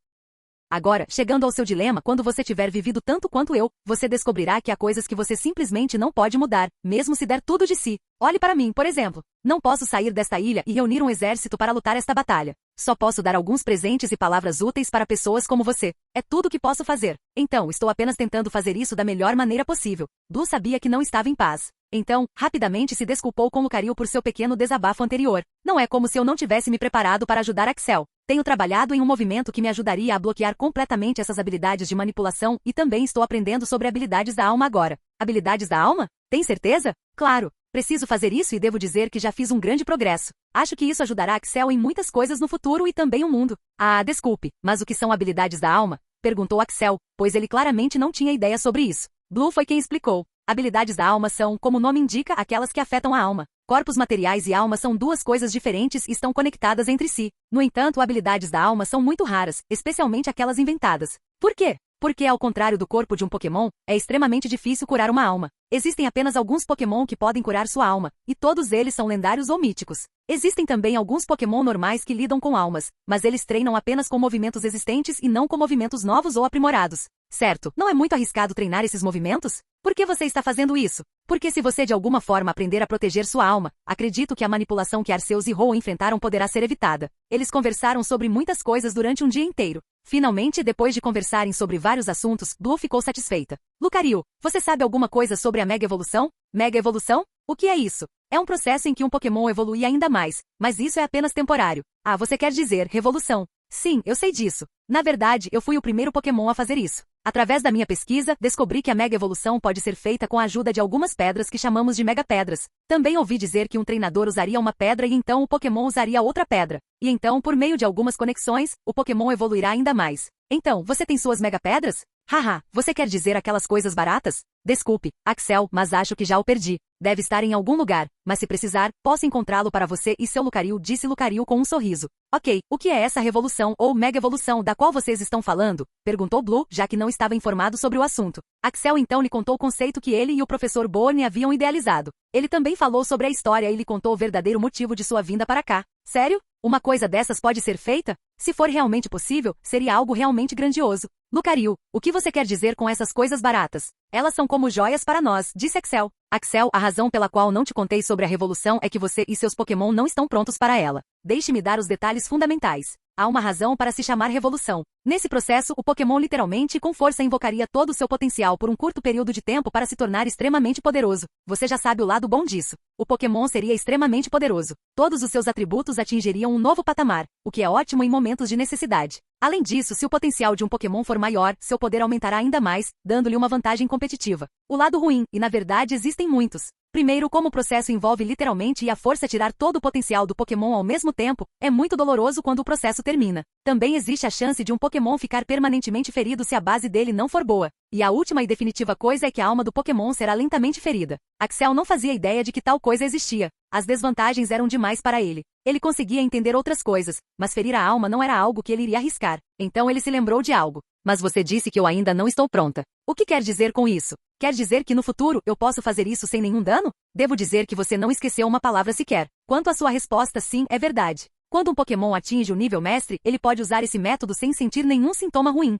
Agora, chegando ao seu dilema, quando você tiver vivido tanto quanto eu, você descobrirá que há coisas que você simplesmente não pode mudar, mesmo se der tudo de si. Olhe para mim, por exemplo. Não posso sair desta ilha e reunir um exército para lutar esta batalha. Só posso dar alguns presentes e palavras úteis para pessoas como você. É tudo o que posso fazer. Então, estou apenas tentando fazer isso da melhor maneira possível. Blue sabia que não estava em paz. Então, rapidamente se desculpou com Lucario por seu pequeno desabafo anterior. Não é como se eu não tivesse me preparado para ajudar Axel. Tenho trabalhado em um movimento que me ajudaria a bloquear completamente essas habilidades de manipulação e também estou aprendendo sobre habilidades da alma agora. Habilidades da alma? Tem certeza? Claro. Preciso fazer isso e devo dizer que já fiz um grande progresso. Acho que isso ajudará Axel em muitas coisas no futuro e também o mundo. Ah, desculpe, mas o que são habilidades da alma? Perguntou Axel, pois ele claramente não tinha ideia sobre isso. Blue foi quem explicou. Habilidades da alma são, como o nome indica, aquelas que afetam a alma. Corpos materiais e alma são duas coisas diferentes e estão conectadas entre si. No entanto, habilidades da alma são muito raras, especialmente aquelas inventadas. Por quê? Porque, ao contrário do corpo de um Pokémon, é extremamente difícil curar uma alma. Existem apenas alguns Pokémon que podem curar sua alma, e todos eles são lendários ou míticos. Existem também alguns Pokémon normais que lidam com almas, mas eles treinam apenas com movimentos existentes e não com movimentos novos ou aprimorados. Certo, não é muito arriscado treinar esses movimentos? Por que você está fazendo isso? Porque se você de alguma forma aprender a proteger sua alma, acredito que a manipulação que Arceus e Hoenn enfrentaram poderá ser evitada. Eles conversaram sobre muitas coisas durante um dia inteiro. Finalmente, depois de conversarem sobre vários assuntos, Blue ficou satisfeita. Lucario, você sabe alguma coisa sobre a Mega Evolução? Mega Evolução? O que é isso? É um processo em que um Pokémon evolui ainda mais, mas isso é apenas temporário. Ah, você quer dizer revolução. Sim, eu sei disso. Na verdade, eu fui o primeiro Pokémon a fazer isso. Através da minha pesquisa, descobri que a Mega Evolução pode ser feita com a ajuda de algumas pedras que chamamos de Mega Pedras. Também ouvi dizer que um treinador usaria uma pedra e então o Pokémon usaria outra pedra. E então, por meio de algumas conexões, o Pokémon evoluirá ainda mais. Então, você tem suas Mega Pedras? Haha, você quer dizer aquelas coisas baratas? Desculpe, Axel, mas acho que já o perdi. Deve estar em algum lugar, mas se precisar, posso encontrá-lo para você e seu Lucario, disse Lucario com um sorriso. Ok, o que é essa revolução ou mega evolução da qual vocês estão falando? Perguntou Blue, já que não estava informado sobre o assunto. Axel então lhe contou o conceito que ele e o professor Borne haviam idealizado. Ele também falou sobre a história e lhe contou o verdadeiro motivo de sua vinda para cá. Sério? Uma coisa dessas pode ser feita? Se for realmente possível, seria algo realmente grandioso. Lucario, o que você quer dizer com essas coisas baratas? Elas são como joias para nós, disse Axel. Axel, a razão pela qual não te contei sobre a revolução é que você e seus Pokémon não estão prontos para ela. Deixe-me dar os detalhes fundamentais. Há uma razão para se chamar revolução. Nesse processo, o Pokémon literalmente e com força invocaria todo o seu potencial por um curto período de tempo para se tornar extremamente poderoso. Você já sabe o lado bom disso. O Pokémon seria extremamente poderoso. Todos os seus atributos atingiriam um novo patamar, o que é ótimo em momentos de necessidade. Além disso, se o potencial de um Pokémon for maior, seu poder aumentará ainda mais, dando-lhe uma vantagem competitiva. O lado ruim, e na verdade existem muitos. Primeiro, como o processo envolve literalmente e a força tirar todo o potencial do Pokémon ao mesmo tempo, é muito doloroso quando o processo termina. Também existe a chance de um Pokémon ficar permanentemente ferido se a base dele não for boa. E a última e definitiva coisa é que a alma do Pokémon será lentamente ferida. Axel não fazia ideia de que tal coisa existia. As desvantagens eram demais para ele. Ele conseguia entender outras coisas, mas ferir a alma não era algo que ele iria arriscar. Então ele se lembrou de algo. Mas você disse que eu ainda não estou pronta. O que quer dizer com isso? Quer dizer que no futuro eu posso fazer isso sem nenhum dano? Devo dizer que você não esqueceu uma palavra sequer. Quanto à sua resposta, sim, é verdade. Quando um Pokémon atinge o nível mestre, ele pode usar esse método sem sentir nenhum sintoma ruim.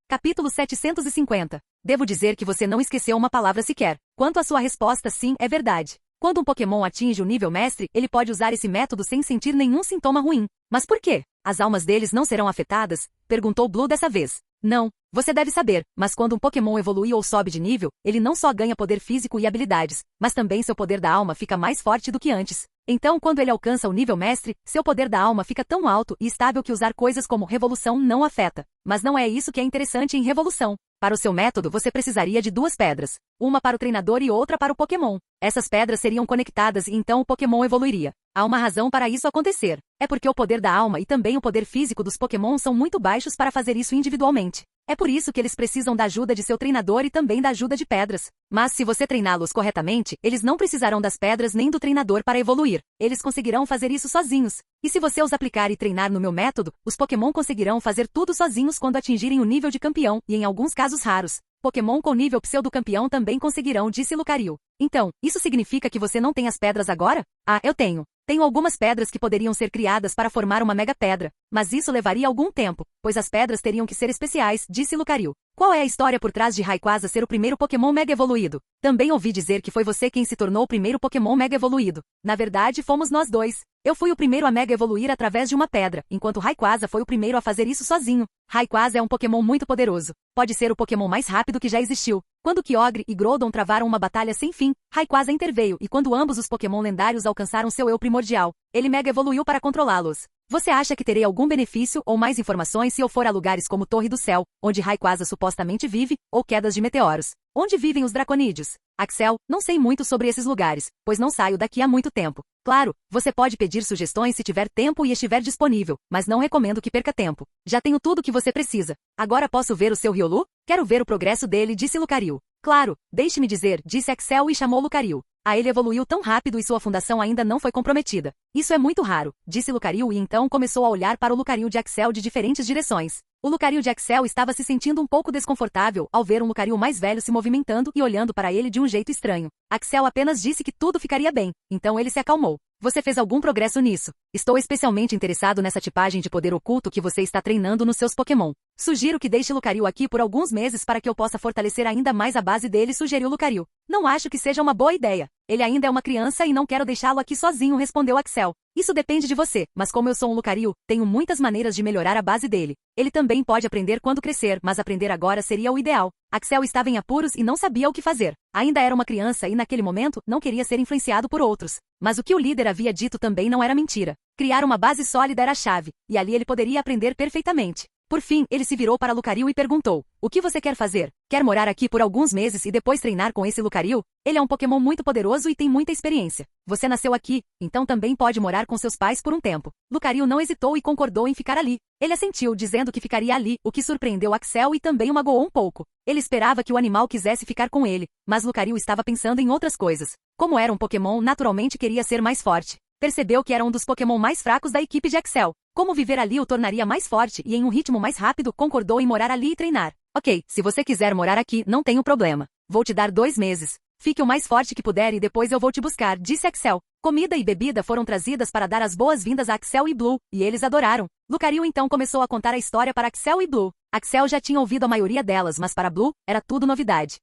Capítulo 750. Devo dizer que você não esqueceu uma palavra sequer. Quanto à sua resposta, sim, é verdade. Quando um Pokémon atinge o nível mestre, ele pode usar esse método sem sentir nenhum sintoma ruim. Mas por quê? As almas deles não serão afetadas? Perguntou Blue dessa vez. Não, você deve saber, mas quando um Pokémon evolui ou sobe de nível, ele não só ganha poder físico e habilidades, mas também seu poder da alma fica mais forte do que antes. Então, quando ele alcança o nível mestre, seu poder da alma fica tão alto e estável que usar coisas como revolução não afeta. Mas não é isso que é interessante em revolução. Para o seu método, você precisaria de duas pedras. Uma para o treinador e outra para o Pokémon. Essas pedras seriam conectadas e então o Pokémon evoluiria. Há uma razão para isso acontecer. É porque o poder da alma e também o poder físico dos Pokémon são muito baixos para fazer isso individualmente. É por isso que eles precisam da ajuda de seu treinador e também da ajuda de pedras. Mas se você treiná-los corretamente, eles não precisarão das pedras nem do treinador para evoluir. Eles conseguirão fazer isso sozinhos. E se você os aplicar e treinar no meu método, os Pokémon conseguirão fazer tudo sozinhos quando atingirem o nível de campeão, e em alguns casos raros, Pokémon com nível pseudo-campeão também conseguirão, disse Lucario. Então, isso significa que você não tem as pedras agora? Ah, eu tenho. Tenho algumas pedras que poderiam ser criadas para formar uma mega pedra, mas isso levaria algum tempo, pois as pedras teriam que ser especiais, disse Lucario. Qual é a história por trás de Rayquaza ser o primeiro Pokémon Mega Evoluído? Também ouvi dizer que foi você quem se tornou o primeiro Pokémon Mega Evoluído. Na verdade, fomos nós dois. Eu fui o primeiro a Mega Evoluir através de uma pedra, enquanto Rayquaza foi o primeiro a fazer isso sozinho. Rayquaza é um Pokémon muito poderoso. Pode ser o Pokémon mais rápido que já existiu. Quando Kyogre e Groudon travaram uma batalha sem fim, Rayquaza interveio e quando ambos os Pokémon lendários alcançaram seu eu primordial, ele Mega Evoluiu para controlá-los. Você acha que terei algum benefício ou mais informações se eu for a lugares como Torre do Céu, onde Rayquaza supostamente vive, ou quedas de meteoros? Onde vivem os Draconídeos? Axel, não sei muito sobre esses lugares, pois não saio daqui há muito tempo. Claro, você pode pedir sugestões se tiver tempo e estiver disponível, mas não recomendo que perca tempo. Já tenho tudo o que você precisa. Agora posso ver o seu Riolu? Quero ver o progresso dele, disse Lucario. Claro, deixe-me dizer, disse Axel e chamou Lucario. Ele evoluiu tão rápido e sua fundação ainda não foi comprometida. Isso é muito raro, disse Lucario e então começou a olhar para o Lucario de Axel de diferentes direções. O Lucario de Axel estava se sentindo um pouco desconfortável ao ver um Lucario mais velho se movimentando e olhando para ele de um jeito estranho. Axel apenas disse que tudo ficaria bem, então ele se acalmou. Você fez algum progresso nisso? Estou especialmente interessado nessa tipagem de poder oculto que você está treinando nos seus Pokémon. Sugiro que deixe Lucario aqui por alguns meses para que eu possa fortalecer ainda mais a base dele, sugeriu Lucario. Não acho que seja uma boa ideia. Ele ainda é uma criança e não quero deixá-lo aqui sozinho, respondeu Axel. Isso depende de você, mas como eu sou um Lucario, tenho muitas maneiras de melhorar a base dele. Ele também pode aprender quando crescer, mas aprender agora seria o ideal. Axel estava em apuros e não sabia o que fazer. Ainda era uma criança e naquele momento não queria ser influenciado por outros. Mas o que o líder havia dito também não era mentira. Criar uma base sólida era a chave, e ali ele poderia aprender perfeitamente. Por fim, ele se virou para Lucario e perguntou, o que você quer fazer? Quer morar aqui por alguns meses e depois treinar com esse Lucario? Ele é um Pokémon muito poderoso e tem muita experiência. Você nasceu aqui, então também pode morar com seus pais por um tempo. Lucario não hesitou e concordou em ficar ali. Ele assentiu dizendo que ficaria ali, o que surpreendeu Axel e também o magoou um pouco. Ele esperava que o animal quisesse ficar com ele, mas Lucario estava pensando em outras coisas. Como era um Pokémon, naturalmente queria ser mais forte. Percebeu que era um dos Pokémon mais fracos da equipe de Axel. Como viver ali o tornaria mais forte e em um ritmo mais rápido, concordou em morar ali e treinar. Ok, se você quiser morar aqui, não tenho problema. Vou te dar 2 meses. Fique o mais forte que puder e depois eu vou te buscar, disse Axel. Comida e bebida foram trazidas para dar as boas-vindas a Axel e Blue, e eles adoraram. Lucario então começou a contar a história para Axel e Blue. Axel já tinha ouvido a maioria delas, mas para Blue, era tudo novidade.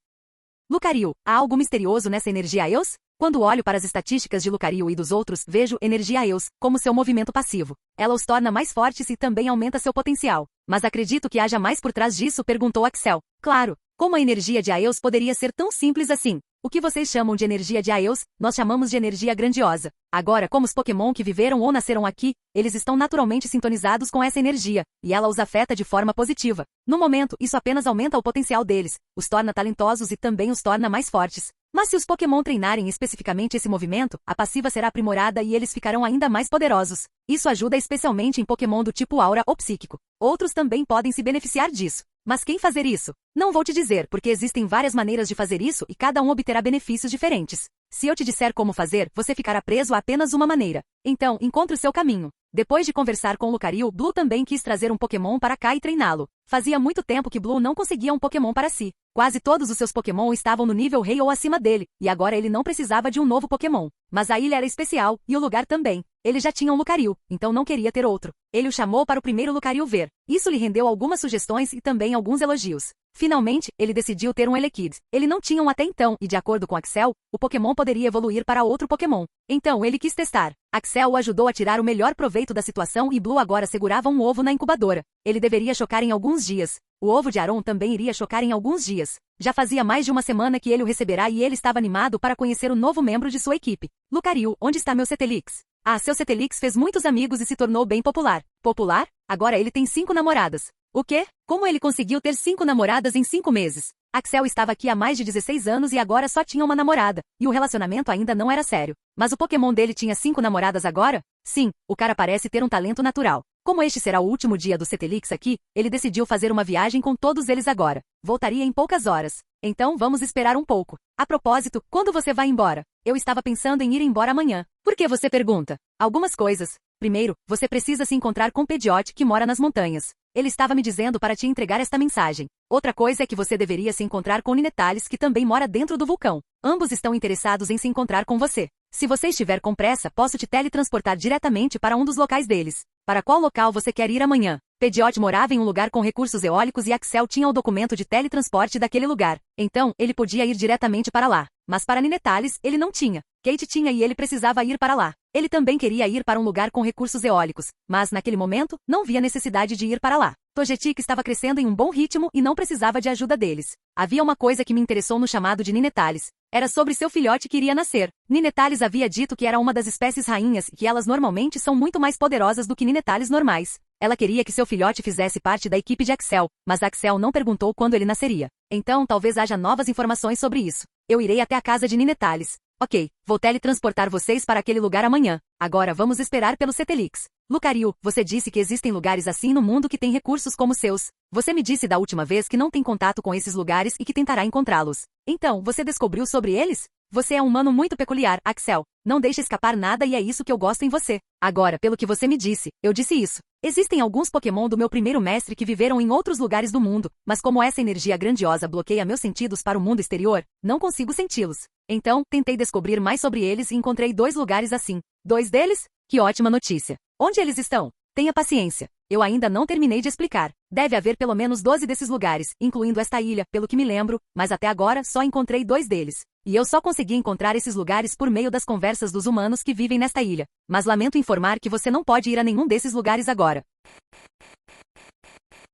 Lucario, há algo misterioso nessa energia EOS? Quando olho para as estatísticas de Lucario e dos outros, vejo energia EOS como seu movimento passivo. Ela os torna mais fortes e também aumenta seu potencial. Mas acredito que haja mais por trás disso, perguntou Axel. Claro, como a energia de Aeos poderia ser tão simples assim? O que vocês chamam de energia de Aeos, nós chamamos de energia grandiosa. Agora, como os Pokémon que viveram ou nasceram aqui, eles estão naturalmente sintonizados com essa energia, e ela os afeta de forma positiva. No momento, isso apenas aumenta o potencial deles, os torna talentosos e também os torna mais fortes. Mas se os Pokémon treinarem especificamente esse movimento, a passiva será aprimorada e eles ficarão ainda mais poderosos. Isso ajuda especialmente em Pokémon do tipo Aura ou Psíquico. Outros também podem se beneficiar disso. Mas quem fazer isso? Não vou te dizer, porque existem várias maneiras de fazer isso e cada um obterá benefícios diferentes. Se eu te disser como fazer, você ficará preso a apenas uma maneira. Então, encontre o seu caminho. Depois de conversar com Lucario, Blue também quis trazer um Pokémon para cá e treiná-lo. Fazia muito tempo que Blue não conseguia um Pokémon para si. Quase todos os seus Pokémon estavam no nível rei ou acima dele, e agora ele não precisava de um novo Pokémon. Mas a ilha era especial, e o lugar também. Ele já tinha um Lucario, então não queria ter outro. Ele o chamou para o primeiro Lucario ver. Isso lhe rendeu algumas sugestões e também alguns elogios. Finalmente, ele decidiu ter um Elekid. Ele não tinha um até então, e de acordo com Axel, o Pokémon poderia evoluir para outro Pokémon. Então ele quis testar. Axel o ajudou a tirar o melhor proveito da situação e Blue agora segurava um ovo na incubadora. Ele deveria chocar em alguns dias. O ovo de Aron também iria chocar em alguns dias. Já fazia mais de uma semana que ele o receberá e ele estava animado para conhecer o novo membro de sua equipe. Lucario, onde está meu Cetelix? Seu Cetelix fez muitos amigos e se tornou bem popular. Popular? Agora ele tem 5 namoradas. O quê? Como ele conseguiu ter 5 namoradas em 5 meses? Axel estava aqui há mais de 16 anos e agora só tinha uma namorada, e o relacionamento ainda não era sério. Mas o Pokémon dele tinha 5 namoradas agora? Sim, o cara parece ter um talento natural. Como este será o último dia do Cetelix aqui, ele decidiu fazer uma viagem com todos eles agora. Voltaria em poucas horas. Então vamos esperar um pouco. A propósito, quando você vai embora? Eu estava pensando em ir embora amanhã. Por que você pergunta? Algumas coisas. Primeiro, você precisa se encontrar com Pidgeot, que mora nas montanhas. Ele estava me dizendo para te entregar esta mensagem. Outra coisa é que você deveria se encontrar com Ninetales, que também mora dentro do vulcão. Ambos estão interessados em se encontrar com você. Se você estiver com pressa, posso te teletransportar diretamente para um dos locais deles. Para qual local você quer ir amanhã? Pidgeot morava em um lugar com recursos eólicos e Axel tinha o documento de teletransporte daquele lugar. Então, ele podia ir diretamente para lá. Mas para Ninetales, ele não tinha. Kate tinha e ele precisava ir para lá. Ele também queria ir para um lugar com recursos eólicos, mas naquele momento, não via necessidade de ir para lá. Togetic estava crescendo em um bom ritmo e não precisava de ajuda deles. Havia uma coisa que me interessou no chamado de Ninetales. Era sobre seu filhote que iria nascer. Ninetales havia dito que era uma das espécies rainhas e que elas normalmente são muito mais poderosas do que Ninetales normais. Ela queria que seu filhote fizesse parte da equipe de Axel, mas Axel não perguntou quando ele nasceria. Então talvez haja novas informações sobre isso. Eu irei até a casa de Ninetales. Ok, vou teletransportar vocês para aquele lugar amanhã. Agora vamos esperar pelo Cetelix. Lucario, você disse que existem lugares assim no mundo que têm recursos como os seus. Você me disse da última vez que não tem contato com esses lugares e que tentará encontrá-los. Então, você descobriu sobre eles? Você é um humano muito peculiar, Axel. Não deixa escapar nada e é isso que eu gosto em você. Agora, pelo que você me disse, eu disse isso. Existem alguns Pokémon do meu primeiro mestre que viveram em outros lugares do mundo, mas como essa energia grandiosa bloqueia meus sentidos para o mundo exterior, não consigo senti-los. Então, tentei descobrir mais sobre eles e encontrei 2 lugares assim. 2 deles? Que ótima notícia. Onde eles estão? Tenha paciência. Eu ainda não terminei de explicar. Deve haver pelo menos 12 desses lugares, incluindo esta ilha, pelo que me lembro, mas até agora só encontrei 2 deles. E eu só consegui encontrar esses lugares por meio das conversas dos humanos que vivem nesta ilha. Mas lamento informar que você não pode ir a nenhum desses lugares agora.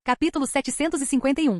Capítulo 751.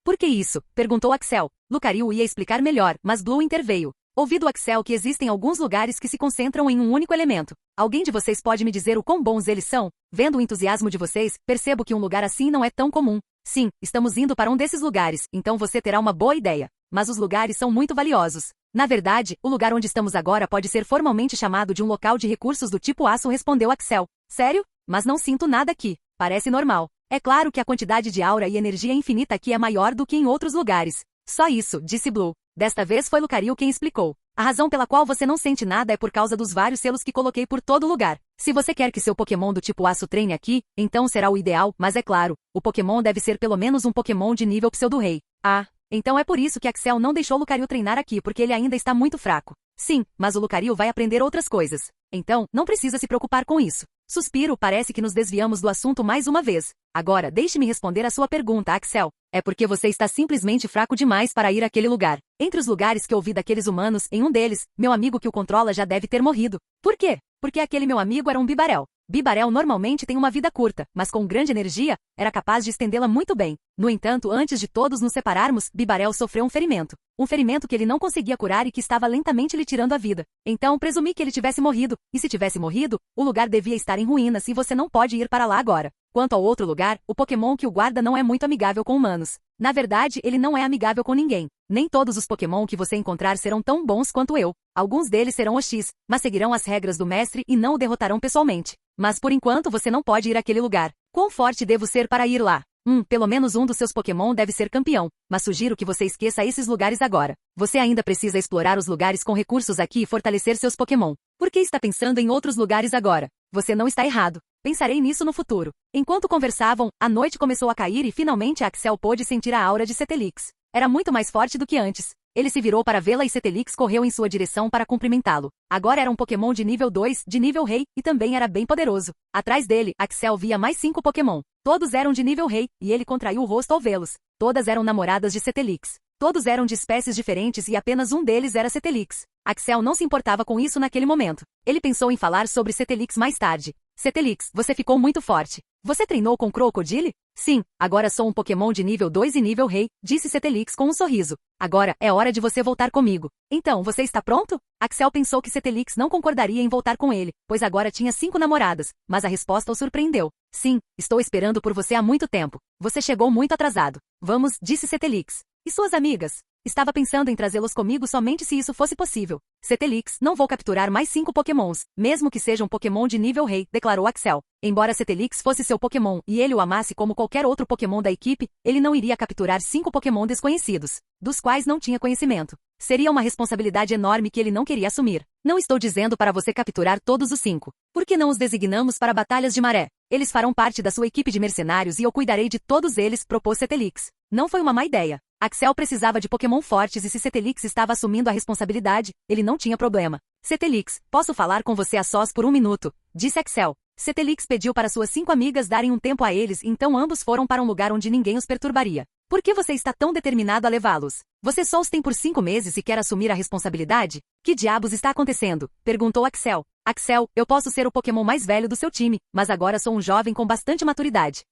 Por que isso? Perguntou Axel. Lucario ia explicar melhor, mas Blue interveio. Ouvi do Axel que existem alguns lugares que se concentram em um único elemento. Alguém de vocês pode me dizer o quão bons eles são? Vendo o entusiasmo de vocês, percebo que um lugar assim não é tão comum. Sim, estamos indo para um desses lugares, então você terá uma boa ideia. Mas os lugares são muito valiosos. Na verdade, o lugar onde estamos agora pode ser formalmente chamado de um local de recursos do tipo aço, respondeu Axel. Sério? Mas não sinto nada aqui. Parece normal. É claro que a quantidade de aura e energia infinita aqui é maior do que em outros lugares. Só isso, disse Blue. Desta vez foi Lucario quem explicou. A razão pela qual você não sente nada é por causa dos vários selos que coloquei por todo lugar. Se você quer que seu Pokémon do tipo aço treine aqui, então será o ideal, mas é claro, o Pokémon deve ser pelo menos um Pokémon de nível Pseudo-Rei. Ah, então é por isso que Axel não deixou Lucario treinar aqui porque ele ainda está muito fraco. Sim, mas o Lucario vai aprender outras coisas. Então, não precisa se preocupar com isso. Suspiro, parece que nos desviamos do assunto mais uma vez. Agora, deixe-me responder a sua pergunta, Axel. É porque você está simplesmente fraco demais para ir àquele lugar. Entre os lugares que ouvi daqueles humanos, em um deles, meu amigo que o controla já deve ter morrido. Por quê? Porque aquele meu amigo era um Bibarel. Bibarel normalmente tem uma vida curta, mas com grande energia, era capaz de estendê-la muito bem. No entanto, antes de todos nos separarmos, Bibarel sofreu um ferimento. Um ferimento que ele não conseguia curar e que estava lentamente lhe tirando a vida. Então, presumi que ele tivesse morrido, e se tivesse morrido, o lugar devia estar em ruínas e você não pode ir para lá agora. Quanto ao outro lugar, o Pokémon que o guarda não é muito amigável com humanos. Na verdade, ele não é amigável com ninguém. Nem todos os Pokémon que você encontrar serão tão bons quanto eu. Alguns deles serão hostis, mas seguirão as regras do mestre e não o derrotarão pessoalmente. Mas por enquanto você não pode ir àquele lugar. Quão forte devo ser para ir lá? Pelo menos um dos seus Pokémon deve ser campeão, mas sugiro que você esqueça esses lugares agora. Você ainda precisa explorar os lugares com recursos aqui e fortalecer seus Pokémon. Por que está pensando em outros lugares agora? Você não está errado. Pensarei nisso no futuro. Enquanto conversavam, a noite começou a cair e finalmente Axel pôde sentir a aura de Cetelix. Era muito mais forte do que antes. Ele se virou para vê-la e Cetelix correu em sua direção para cumprimentá-lo. Agora era um Pokémon de nível 2, de nível Rei, e também era bem poderoso. Atrás dele, Axel via mais 5 Pokémon. Todos eram de nível Rei, e ele contraiu o rosto ao vê-los. Todas eram namoradas de Cetelix. Todos eram de espécies diferentes e apenas um deles era Cetelix. Axel não se importava com isso naquele momento. Ele pensou em falar sobre Cetelix mais tarde. Cetelix, você ficou muito forte. Você treinou com Crocodile? Sim, agora sou um Pokémon de nível 2 e nível Rei, disse Cetelix com um sorriso. Agora, é hora de você voltar comigo. Então, você está pronto? Axel pensou que Cetelix não concordaria em voltar com ele, pois agora tinha 5 namoradas, mas a resposta o surpreendeu. Sim, estou esperando por você há muito tempo. Você chegou muito atrasado. Vamos, disse Cetelix. E suas amigas? Estava pensando em trazê-los comigo somente se isso fosse possível. Cetelix, não vou capturar mais 5 pokémons, mesmo que seja um pokémon de nível rei, declarou Axel. Embora Cetelix fosse seu pokémon e ele o amasse como qualquer outro pokémon da equipe, ele não iria capturar 5 pokémon desconhecidos, dos quais não tinha conhecimento. Seria uma responsabilidade enorme que ele não queria assumir. Não estou dizendo para você capturar todos os 5. Por que não os designamos para batalhas de maré? Eles farão parte da sua equipe de mercenários e eu cuidarei de todos eles, propôs Cetelix. Não foi uma má ideia. Axel precisava de pokémon fortes e se Cetelix estava assumindo a responsabilidade, ele não tinha problema. Cetelix, posso falar com você a sós por 1 minuto? Disse Axel. Cetelix pediu para suas 5 amigas darem um tempo a eles, então ambos foram para um lugar onde ninguém os perturbaria. Por que você está tão determinado a levá-los? Você só os tem por 5 meses e quer assumir a responsabilidade? Que diabos está acontecendo? Perguntou Axel. Axel, eu posso ser o pokémon mais velho do seu time, mas agora sou um jovem com bastante maturidade.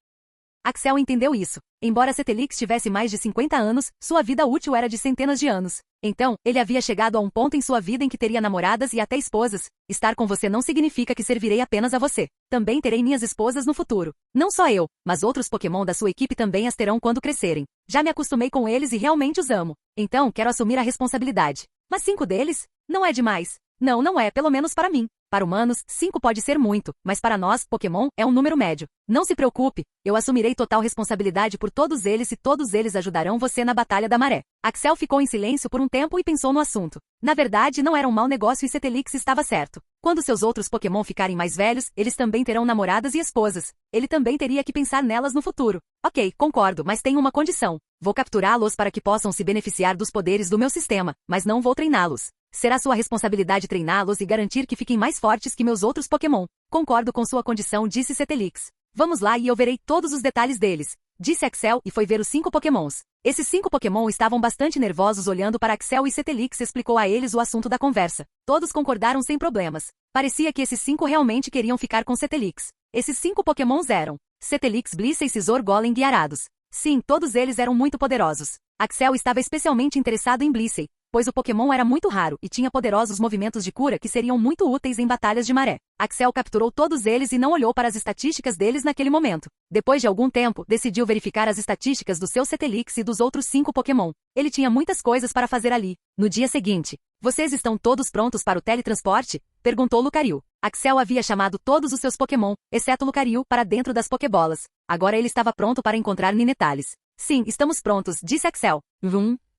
Axel entendeu isso. Embora Cetelix tivesse mais de 50 anos, sua vida útil era de centenas de anos. Então, ele havia chegado a um ponto em sua vida em que teria namoradas e até esposas. Estar com você não significa que servirei apenas a você. Também terei minhas esposas no futuro. Não só eu, mas outros Pokémon da sua equipe também as terão quando crescerem. Já me acostumei com eles e realmente os amo. Então, quero assumir a responsabilidade. Mas 5 deles? Não é demais. Não, não é, pelo menos para mim. Para humanos, 5 pode ser muito, mas para nós, Pokémon, é um número médio. Não se preocupe, eu assumirei total responsabilidade por todos eles e todos eles ajudarão você na Batalha da Maré. Axel ficou em silêncio por um tempo e pensou no assunto. Na verdade, não era um mau negócio e Cetelix estava certo. Quando seus outros Pokémon ficarem mais velhos, eles também terão namoradas e esposas. Ele também teria que pensar nelas no futuro. Ok, concordo, mas tenho uma condição. Vou capturá-los para que possam se beneficiar dos poderes do meu sistema, mas não vou treiná-los. Será sua responsabilidade treiná-los e garantir que fiquem mais fortes que meus outros Pokémon. Concordo com sua condição, disse Cetelix. Vamos lá e eu verei todos os detalhes deles, disse Axel e foi ver os 5 Pokémons. Esses 5 Pokémon estavam bastante nervosos olhando para Axel e Cetelix explicou a eles o assunto da conversa. Todos concordaram sem problemas. Parecia que esses 5 realmente queriam ficar com Cetelix. Esses 5 Pokémons eram Cetelix, Blissey, Scizor, Golem e Gyarados. Sim, todos eles eram muito poderosos. Axel estava especialmente interessado em Blissey, pois o Pokémon era muito raro e tinha poderosos movimentos de cura que seriam muito úteis em batalhas de maré. Axel capturou todos eles e não olhou para as estatísticas deles naquele momento. Depois de algum tempo, decidiu verificar as estatísticas do seu Cetelix e dos outros 5 Pokémon. Ele tinha muitas coisas para fazer ali. No dia seguinte, vocês estão todos prontos para o teletransporte? Perguntou Lucario. Axel havia chamado todos os seus Pokémon, exceto Lucario, para dentro das Pokébolas. Agora ele estava pronto para encontrar Ninetales. Sim, estamos prontos, disse Axel.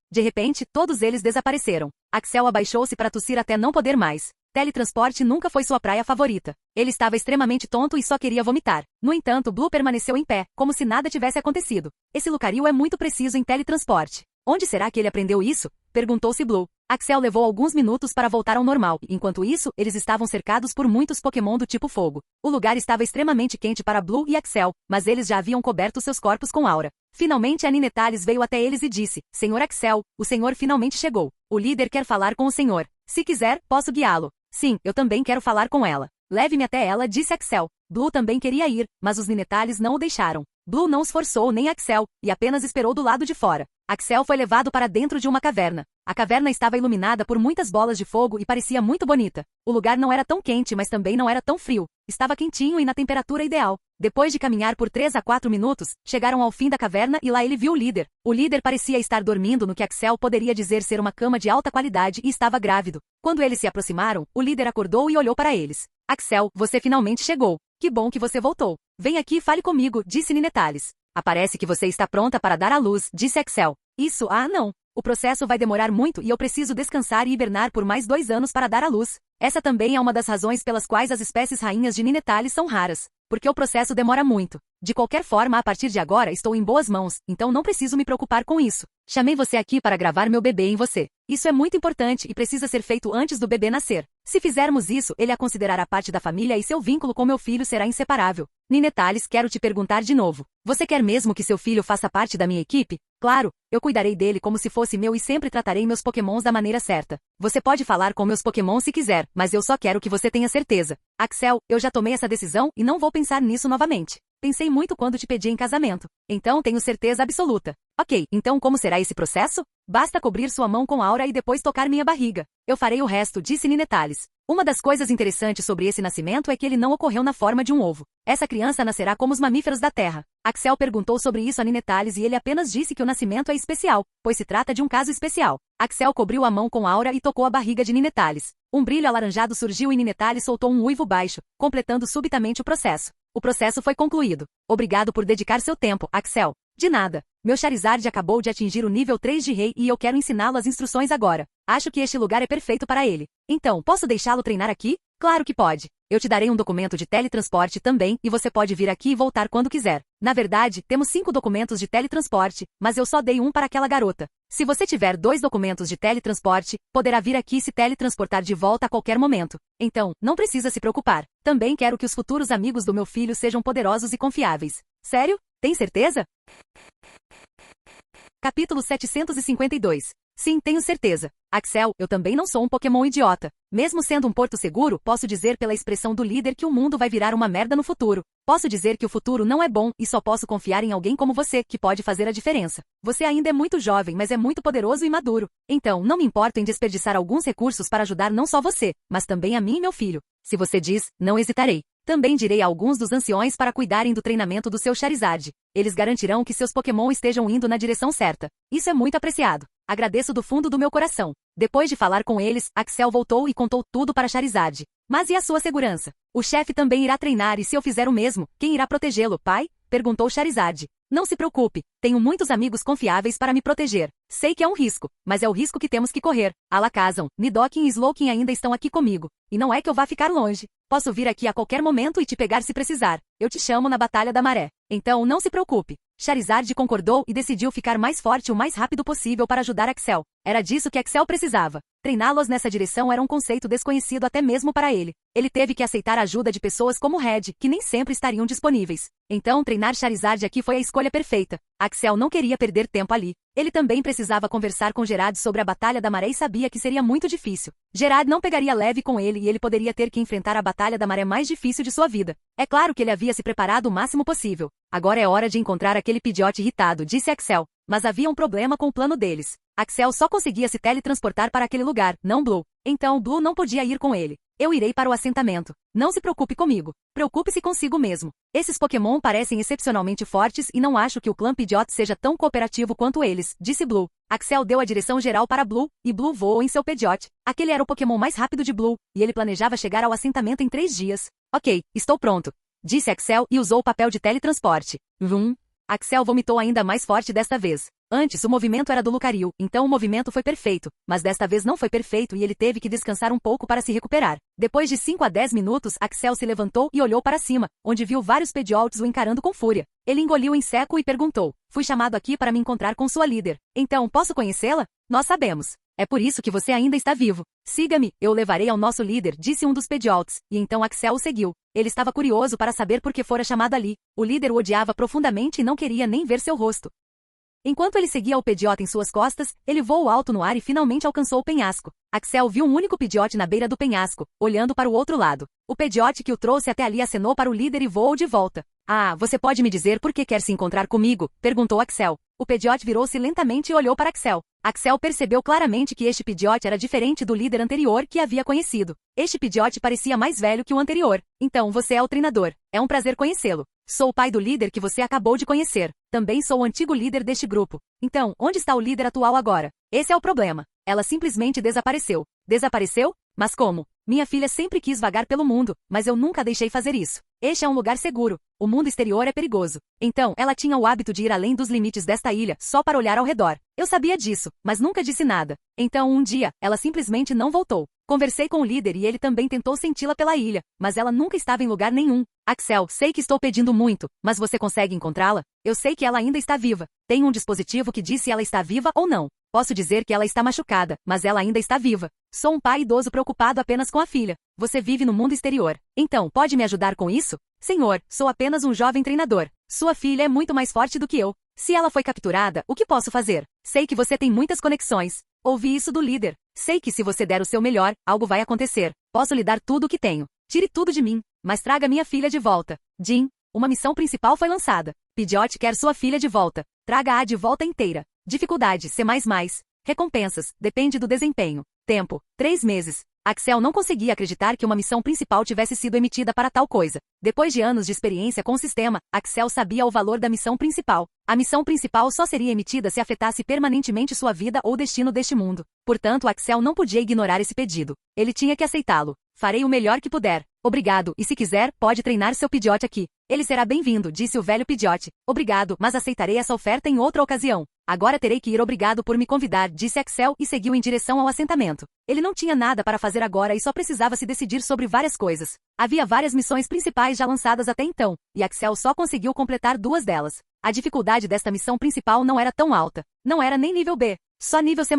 De repente, todos eles desapareceram. Axel abaixou-se para tossir até não poder mais. Teletransporte nunca foi sua praia favorita. Ele estava extremamente tonto e só queria vomitar. No entanto, Blue permaneceu em pé, como se nada tivesse acontecido. Esse Lucario é muito preciso em teletransporte. Onde será que ele aprendeu isso? Perguntou-se Blue. Axel levou alguns minutos para voltar ao normal, e enquanto isso, eles estavam cercados por muitos Pokémon do tipo fogo. O lugar estava extremamente quente para Blue e Axel, mas eles já haviam coberto seus corpos com aura. Finalmente a Ninetales veio até eles e disse, Senhor Axel, o senhor finalmente chegou. O líder quer falar com o senhor. Se quiser, posso guiá-lo. Sim, eu também quero falar com ela. Leve-me até ela, disse Axel. Blue também queria ir, mas os Ninetales não o deixaram. Blue não os forçou nem Axel, e apenas esperou do lado de fora. Axel foi levado para dentro de uma caverna. A caverna estava iluminada por muitas bolas de fogo e parecia muito bonita. O lugar não era tão quente, mas também não era tão frio. Estava quentinho e na temperatura ideal. Depois de caminhar por 3 a 4 minutos, chegaram ao fim da caverna e lá ele viu o líder. O líder parecia estar dormindo no que Axel poderia dizer ser uma cama de alta qualidade e estava grávido. Quando eles se aproximaram, o líder acordou e olhou para eles. Axel, você finalmente chegou. Que bom que você voltou. Vem aqui e fale comigo, disse Ninetales. Parece que você está pronta para dar à luz, disse Axel. Isso, não. O processo vai demorar muito e eu preciso descansar e hibernar por mais 2 anos para dar à luz. Essa também é uma das razões pelas quais as espécies rainhas de Ninetales são raras. Porque o processo demora muito. De qualquer forma, a partir de agora estou em boas mãos, então não preciso me preocupar com isso. Chamei você aqui para gravar meu bebê em você. Isso é muito importante e precisa ser feito antes do bebê nascer. Se fizermos isso, ele a considerará parte da família e seu vínculo com meu filho será inseparável. Ninetales, quero te perguntar de novo. Você quer mesmo que seu filho faça parte da minha equipe? Claro, eu cuidarei dele como se fosse meu e sempre tratarei meus Pokémons da maneira certa. Você pode falar com meus Pokémon se quiser, mas eu só quero que você tenha certeza. Axel, eu já tomei essa decisão e não vou pensar nisso novamente. Pensei muito quando te pedi em casamento. Então tenho certeza absoluta. Ok, então como será esse processo? Basta cobrir sua mão com aura e depois tocar minha barriga. Eu farei o resto, disse Ninetales. Uma das coisas interessantes sobre esse nascimento é que ele não ocorreu na forma de um ovo. Essa criança nascerá como os mamíferos da Terra. Axel perguntou sobre isso a Ninetales e ele apenas disse que o nascimento é especial, pois se trata de um caso especial. Axel cobriu a mão com aura e tocou a barriga de Ninetales. Um brilho alaranjado surgiu e Ninetales soltou um uivo baixo, completando subitamente o processo. O processo foi concluído. Obrigado por dedicar seu tempo, Axel. De nada. Meu Charizard acabou de atingir o nível 3 de rei e eu quero ensiná-lo as instruções agora. Acho que este lugar é perfeito para ele. Então, posso deixá-lo treinar aqui? Claro que pode. Eu te darei um documento de teletransporte também e você pode vir aqui e voltar quando quiser. Na verdade, temos 5 documentos de teletransporte, mas eu só dei um para aquela garota. Se você tiver 2 documentos de teletransporte, poderá vir aqui e se teletransportar de volta a qualquer momento. Então, não precisa se preocupar. Também quero que os futuros amigos do meu filho sejam poderosos e confiáveis. Sério? Tem certeza? Capítulo 752. Sim, tenho certeza. Axel, eu também não sou um Pokémon idiota. Mesmo sendo um porto seguro, posso dizer pela expressão do líder que o mundo vai virar uma merda no futuro. Posso dizer que o futuro não é bom e só posso confiar em alguém como você, que pode fazer a diferença. Você ainda é muito jovem, mas é muito poderoso e maduro. Então, não me importo em desperdiçar alguns recursos para ajudar não só você, mas também a mim e meu filho. Se você diz, não hesitarei. Também direi a alguns dos anciões para cuidarem do treinamento do seu Charizard. Eles garantirão que seus Pokémon estejam indo na direção certa. Isso é muito apreciado. Agradeço do fundo do meu coração. Depois de falar com eles, Axel voltou e contou tudo para Charizard. Mas e a sua segurança? O chefe também irá treinar e se eu fizer o mesmo, quem irá protegê-lo, pai? Perguntou Charizard. Não se preocupe, tenho muitos amigos confiáveis para me proteger. Sei que é um risco, mas é o risco que temos que correr. Alakazam, Nidoking e Slowking ainda estão aqui comigo. E não é que eu vá ficar longe. Posso vir aqui a qualquer momento e te pegar se precisar. Eu te chamo na Batalha da Maré. Então não se preocupe. Charizard concordou e decidiu ficar mais forte o mais rápido possível para ajudar Axel. Era disso que Axel precisava. Treiná-los nessa direção era um conceito desconhecido até mesmo para ele. Ele teve que aceitar a ajuda de pessoas como Red, que nem sempre estariam disponíveis. Então treinar Charizard aqui foi a escolha perfeita. Axel não queria perder tempo ali. Ele também precisava conversar com Gerard sobre a Batalha da Maré e sabia que seria muito difícil. Gerard não pegaria leve com ele e ele poderia ter que enfrentar a Batalha da Maré mais difícil de sua vida. É claro que ele havia se preparado o máximo possível. Agora é hora de encontrar aquele Pidgeot irritado, disse Axel. Mas havia um problema com o plano deles. Axel só conseguia se teletransportar para aquele lugar, não Blue. Então Blue não podia ir com ele. Eu irei para o assentamento. Não se preocupe comigo. Preocupe-se consigo mesmo. Esses Pokémon parecem excepcionalmente fortes e não acho que o clã Pidgeot seja tão cooperativo quanto eles, disse Blue. Axel deu a direção geral para Blue, e Blue voou em seu Pidgeot. Aquele era o Pokémon mais rápido de Blue, e ele planejava chegar ao assentamento em 3 dias. Ok, estou pronto, disse Axel e usou o papel de teletransporte. Vum. Axel vomitou ainda mais forte desta vez. Antes, o movimento era do Lucario, então o movimento foi perfeito, mas desta vez não foi perfeito e ele teve que descansar um pouco para se recuperar. Depois de 5 a 10 minutos, Axel se levantou e olhou para cima, onde viu vários Pidgeots o encarando com fúria. Ele engoliu em seco e perguntou, fui chamado aqui para me encontrar com sua líder. Então, posso conhecê-la? Nós sabemos. É por isso que você ainda está vivo. Siga-me, eu o levarei ao nosso líder, disse um dos Pidgeots, e então Axel o seguiu. Ele estava curioso para saber por que fora chamado ali. O líder o odiava profundamente e não queria nem ver seu rosto. Enquanto ele seguia o Pidgeot em suas costas, ele voou alto no ar e finalmente alcançou o penhasco. Axel viu um único Pidgeot na beira do penhasco, olhando para o outro lado. O Pidgeot que o trouxe até ali acenou para o líder e voou de volta. Ah, você pode me dizer por que quer se encontrar comigo? Perguntou Axel. O Pidgeot virou-se lentamente e olhou para Axel. Axel percebeu claramente que este Pidgeot era diferente do líder anterior que havia conhecido. Este Pidgeot parecia mais velho que o anterior. Então, você é o treinador. É um prazer conhecê-lo. Sou o pai do líder que você acabou de conhecer. Também sou o antigo líder deste grupo. Então, onde está o líder atual agora? Esse é o problema. Ela simplesmente desapareceu. Desapareceu? Mas como? Minha filha sempre quis vagar pelo mundo, mas eu nunca deixei fazer isso. Este é um lugar seguro. O mundo exterior é perigoso. Então, ela tinha o hábito de ir além dos limites desta ilha, só para olhar ao redor. Eu sabia disso, mas nunca disse nada. Então, um dia, ela simplesmente não voltou. Conversei com o líder e ele também tentou senti-la pela ilha, mas ela nunca estava em lugar nenhum. Axel, sei que estou pedindo muito, mas você consegue encontrá-la? Eu sei que ela ainda está viva. Tem um dispositivo que diz se ela está viva ou não. Posso dizer que ela está machucada, mas ela ainda está viva. Sou um pai idoso preocupado apenas com a filha. Você vive no mundo exterior. Então, pode me ajudar com isso? Senhor, sou apenas um jovem treinador. Sua filha é muito mais forte do que eu. Se ela foi capturada, o que posso fazer? Sei que você tem muitas conexões. Ouvi isso do líder. Sei que se você der o seu melhor, algo vai acontecer. Posso lhe dar tudo o que tenho. Tire tudo de mim, mas traga minha filha de volta. Jim, Uma missão principal foi lançada. Pidgeot quer sua filha de volta. Traga-a de volta inteira. Dificuldade, C++. Recompensas, depende do desempenho. Tempo, 3 meses. Axel não conseguia acreditar que uma missão principal tivesse sido emitida para tal coisa. Depois de anos de experiência com o sistema, Axel sabia o valor da missão principal. A missão principal só seria emitida se afetasse permanentemente sua vida ou destino deste mundo. Portanto, Axel não podia ignorar esse pedido. Ele tinha que aceitá-lo. Farei o melhor que puder. Obrigado, e se quiser, pode treinar seu Pidgeot aqui. Ele será bem-vindo, disse o velho Pidgeot. Obrigado, mas aceitarei essa oferta em outra ocasião. Agora terei que ir, obrigado por me convidar, disse Axel e seguiu em direção ao assentamento. Ele não tinha nada para fazer agora e só precisava se decidir sobre várias coisas. Havia várias missões principais já lançadas até então, e Axel só conseguiu completar 2 delas. A dificuldade desta missão principal não era tão alta. Não era nem nível B, só nível C++,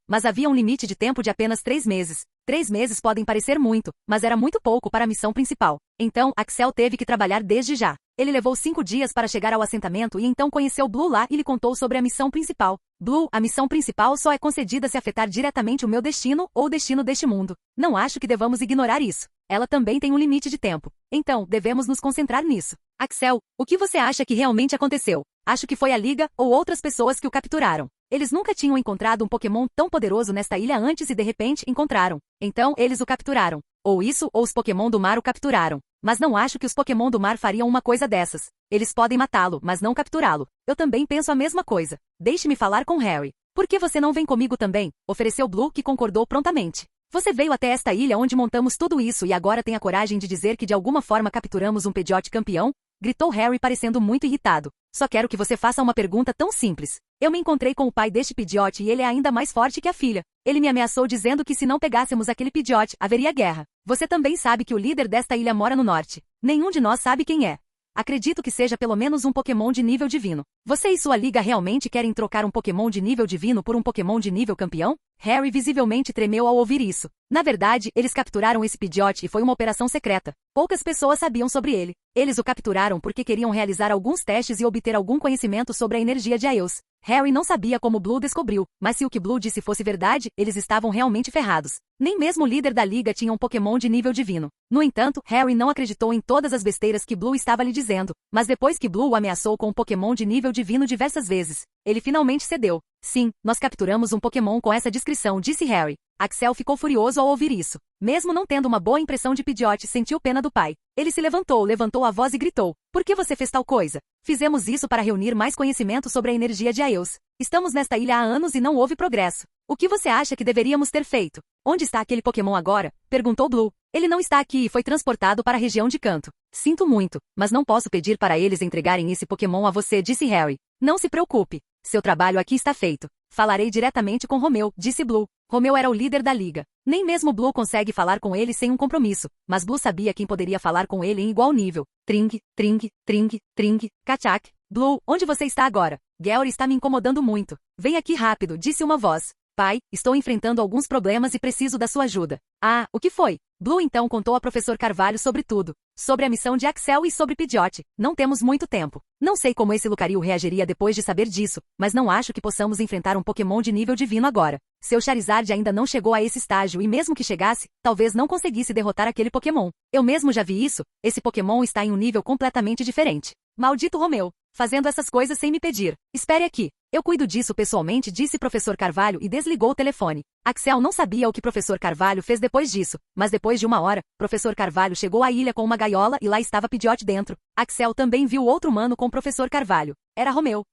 mas havia um limite de tempo de apenas 3 meses. 3 meses podem parecer muito, mas era muito pouco para a missão principal. Então, Axel teve que trabalhar desde já. Ele levou 5 dias para chegar ao assentamento e então conheceu Blue lá e lhe contou sobre a missão principal. Blue, a missão principal só é concedida se afetar diretamente o meu destino ou o destino deste mundo. Não acho que devamos ignorar isso. Ela também tem um limite de tempo. Então, devemos nos concentrar nisso. Axel, o que você acha que realmente aconteceu? Acho que foi a Liga ou outras pessoas que o capturaram. Eles nunca tinham encontrado um Pokémon tão poderoso nesta ilha antes e de repente encontraram. Então, eles o capturaram. Ou isso ou os Pokémon do mar o capturaram. Mas não acho que os Pokémon do mar fariam uma coisa dessas. Eles podem matá-lo, mas não capturá-lo. Eu também penso a mesma coisa. Deixe-me falar com Harry. Por que você não vem comigo também? Ofereceu Blue, que concordou prontamente. Você veio até esta ilha onde montamos tudo isso e agora tem a coragem de dizer que de alguma forma capturamos um Pidgeot campeão? Gritou Harry parecendo muito irritado. Só quero que você faça uma pergunta tão simples. Eu me encontrei com o pai deste Pidgeot e ele é ainda mais forte que a filha. Ele me ameaçou dizendo que se não pegássemos aquele Pidgeot, haveria guerra. Você também sabe que o líder desta ilha mora no norte. Nenhum de nós sabe quem é. Acredito que seja pelo menos um Pokémon de nível divino. Você e sua liga realmente querem trocar um Pokémon de nível divino por um Pokémon de nível campeão? Harry visivelmente tremeu ao ouvir isso. Na verdade, eles capturaram esse Pidgeot e foi uma operação secreta. Poucas pessoas sabiam sobre ele. Eles o capturaram porque queriam realizar alguns testes e obter algum conhecimento sobre a energia de Aeus. Harry não sabia como Blue descobriu, mas se o que Blue disse fosse verdade, eles estavam realmente ferrados. Nem mesmo o líder da liga tinha um Pokémon de nível divino. No entanto, Harry não acreditou em todas as besteiras que Blue estava lhe dizendo, mas depois que Blue o ameaçou com um Pokémon de nível divino diversas vezes, ele finalmente cedeu. Sim, nós capturamos um Pokémon com essa descrição, disse Harry. Axel ficou furioso ao ouvir isso. Mesmo não tendo uma boa impressão de Pidgeot, sentiu pena do pai. Ele se levantou a voz e gritou. Por que você fez tal coisa? Fizemos isso para reunir mais conhecimento sobre a energia de Aeus. Estamos nesta ilha há anos e não houve progresso. O que você acha que deveríamos ter feito? Onde está aquele Pokémon agora? Perguntou Blue. Ele não está aqui e foi transportado para a região de Canto. Sinto muito, mas não posso pedir para eles entregarem esse Pokémon a você, disse Harry. Não se preocupe. Seu trabalho aqui está feito. Falarei diretamente com Romeu, disse Blue. Romeu era o líder da liga. Nem mesmo Blue consegue falar com ele sem um compromisso, mas Blue sabia quem poderia falar com ele em igual nível. Tring, tring, tring, tring, Kachak. Blue, onde você está agora? Gary está me incomodando muito. Vem aqui rápido, disse uma voz. Pai, estou enfrentando alguns problemas e preciso da sua ajuda. Ah, o que foi? Blue então contou a professor Carvalho sobre tudo. Sobre a missão de Axel e sobre Pidgeot. Não temos muito tempo. Não sei como esse Lucario reagiria depois de saber disso, mas não acho que possamos enfrentar um Pokémon de nível divino agora. Seu Charizard ainda não chegou a esse estágio e mesmo que chegasse, talvez não conseguisse derrotar aquele Pokémon. Eu mesmo já vi isso, esse Pokémon está em um nível completamente diferente. Maldito Romeu, fazendo essas coisas sem me pedir. Espere aqui. Eu cuido disso pessoalmente, disse professor Carvalho e desligou o telefone. Axel não sabia o que professor Carvalho fez depois disso, mas depois de 1 hora, professor Carvalho chegou à ilha com uma gaiola e lá estava Pidgeot dentro. Axel também viu outro humano com professor Carvalho. Era Romeu.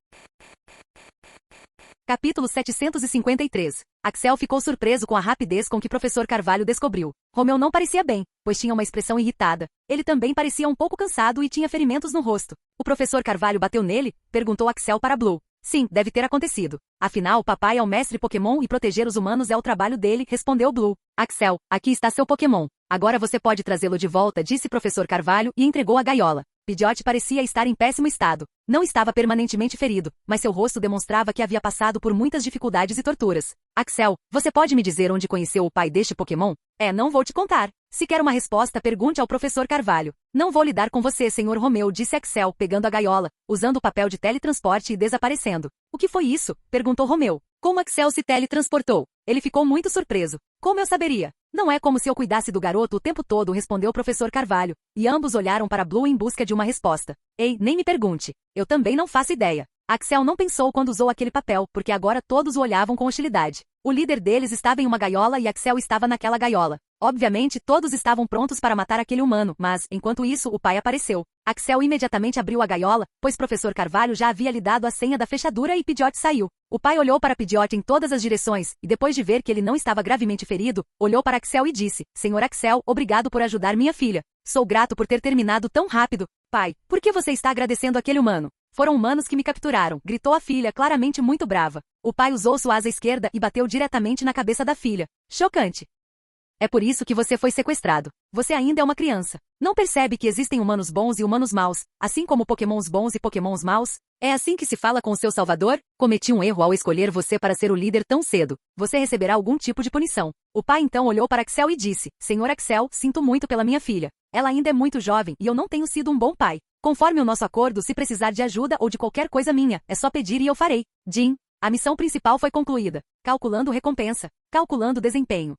Capítulo 753. Axel ficou surpreso com a rapidez com que professor Carvalho descobriu. Romeu não parecia bem, pois tinha uma expressão irritada. Ele também parecia um pouco cansado e tinha ferimentos no rosto. O professor Carvalho bateu nele? Perguntou Axel para Blue. Sim, deve ter acontecido. Afinal, papai é o mestre Pokémon e proteger os humanos é o trabalho dele, respondeu Blue. Axel, aqui está seu Pokémon. Agora você pode trazê-lo de volta, disse professor Carvalho e entregou a gaiola. Pidgeot parecia estar em péssimo estado. Não estava permanentemente ferido, mas seu rosto demonstrava que havia passado por muitas dificuldades e torturas. Axel, você pode me dizer onde conheceu o pai deste Pokémon? Não vou te contar. Se quer uma resposta, pergunte ao professor Carvalho. Não vou lidar com você, senhor Romeu, disse Axel, pegando a gaiola, usando o papel de teletransporte e desaparecendo. O que foi isso? Perguntou Romeu. Como Axel se teletransportou? Ele ficou muito surpreso. Como eu saberia? Não é como se eu cuidasse do garoto o tempo todo, respondeu o professor Carvalho, e ambos olharam para Blue em busca de uma resposta. Ei, nem me pergunte. Eu também não faço ideia. Axel não pensou quando usou aquele papel, porque agora todos o olhavam com hostilidade. O líder deles estava em uma gaiola e Axel estava naquela gaiola. Obviamente, todos estavam prontos para matar aquele humano, mas, enquanto isso, o pai apareceu. Axel imediatamente abriu a gaiola, pois professor Carvalho já havia lhe dado a senha da fechadura e Pidgeot saiu. O pai olhou para Pidgeot em todas as direções, e depois de ver que ele não estava gravemente ferido, olhou para Axel e disse, Senhor Axel, obrigado por ajudar minha filha. Sou grato por ter terminado tão rápido. Pai, por que você está agradecendo aquele humano? Foram humanos que me capturaram, gritou a filha, claramente muito brava. O pai usou sua asa esquerda e bateu diretamente na cabeça da filha. Chocante. É por isso que você foi sequestrado. Você ainda é uma criança. Não percebe que existem humanos bons e humanos maus, assim como pokémons bons e pokémons maus? É assim que se fala com o seu salvador? Cometi um erro ao escolher você para ser o líder tão cedo. Você receberá algum tipo de punição. O pai então olhou para Axel e disse, Senhor Axel, sinto muito pela minha filha. Ela ainda é muito jovem e eu não tenho sido um bom pai. Conforme o nosso acordo, se precisar de ajuda ou de qualquer coisa minha, é só pedir e eu farei. Jim, a missão principal foi concluída. Calculando recompensa. Calculando desempenho.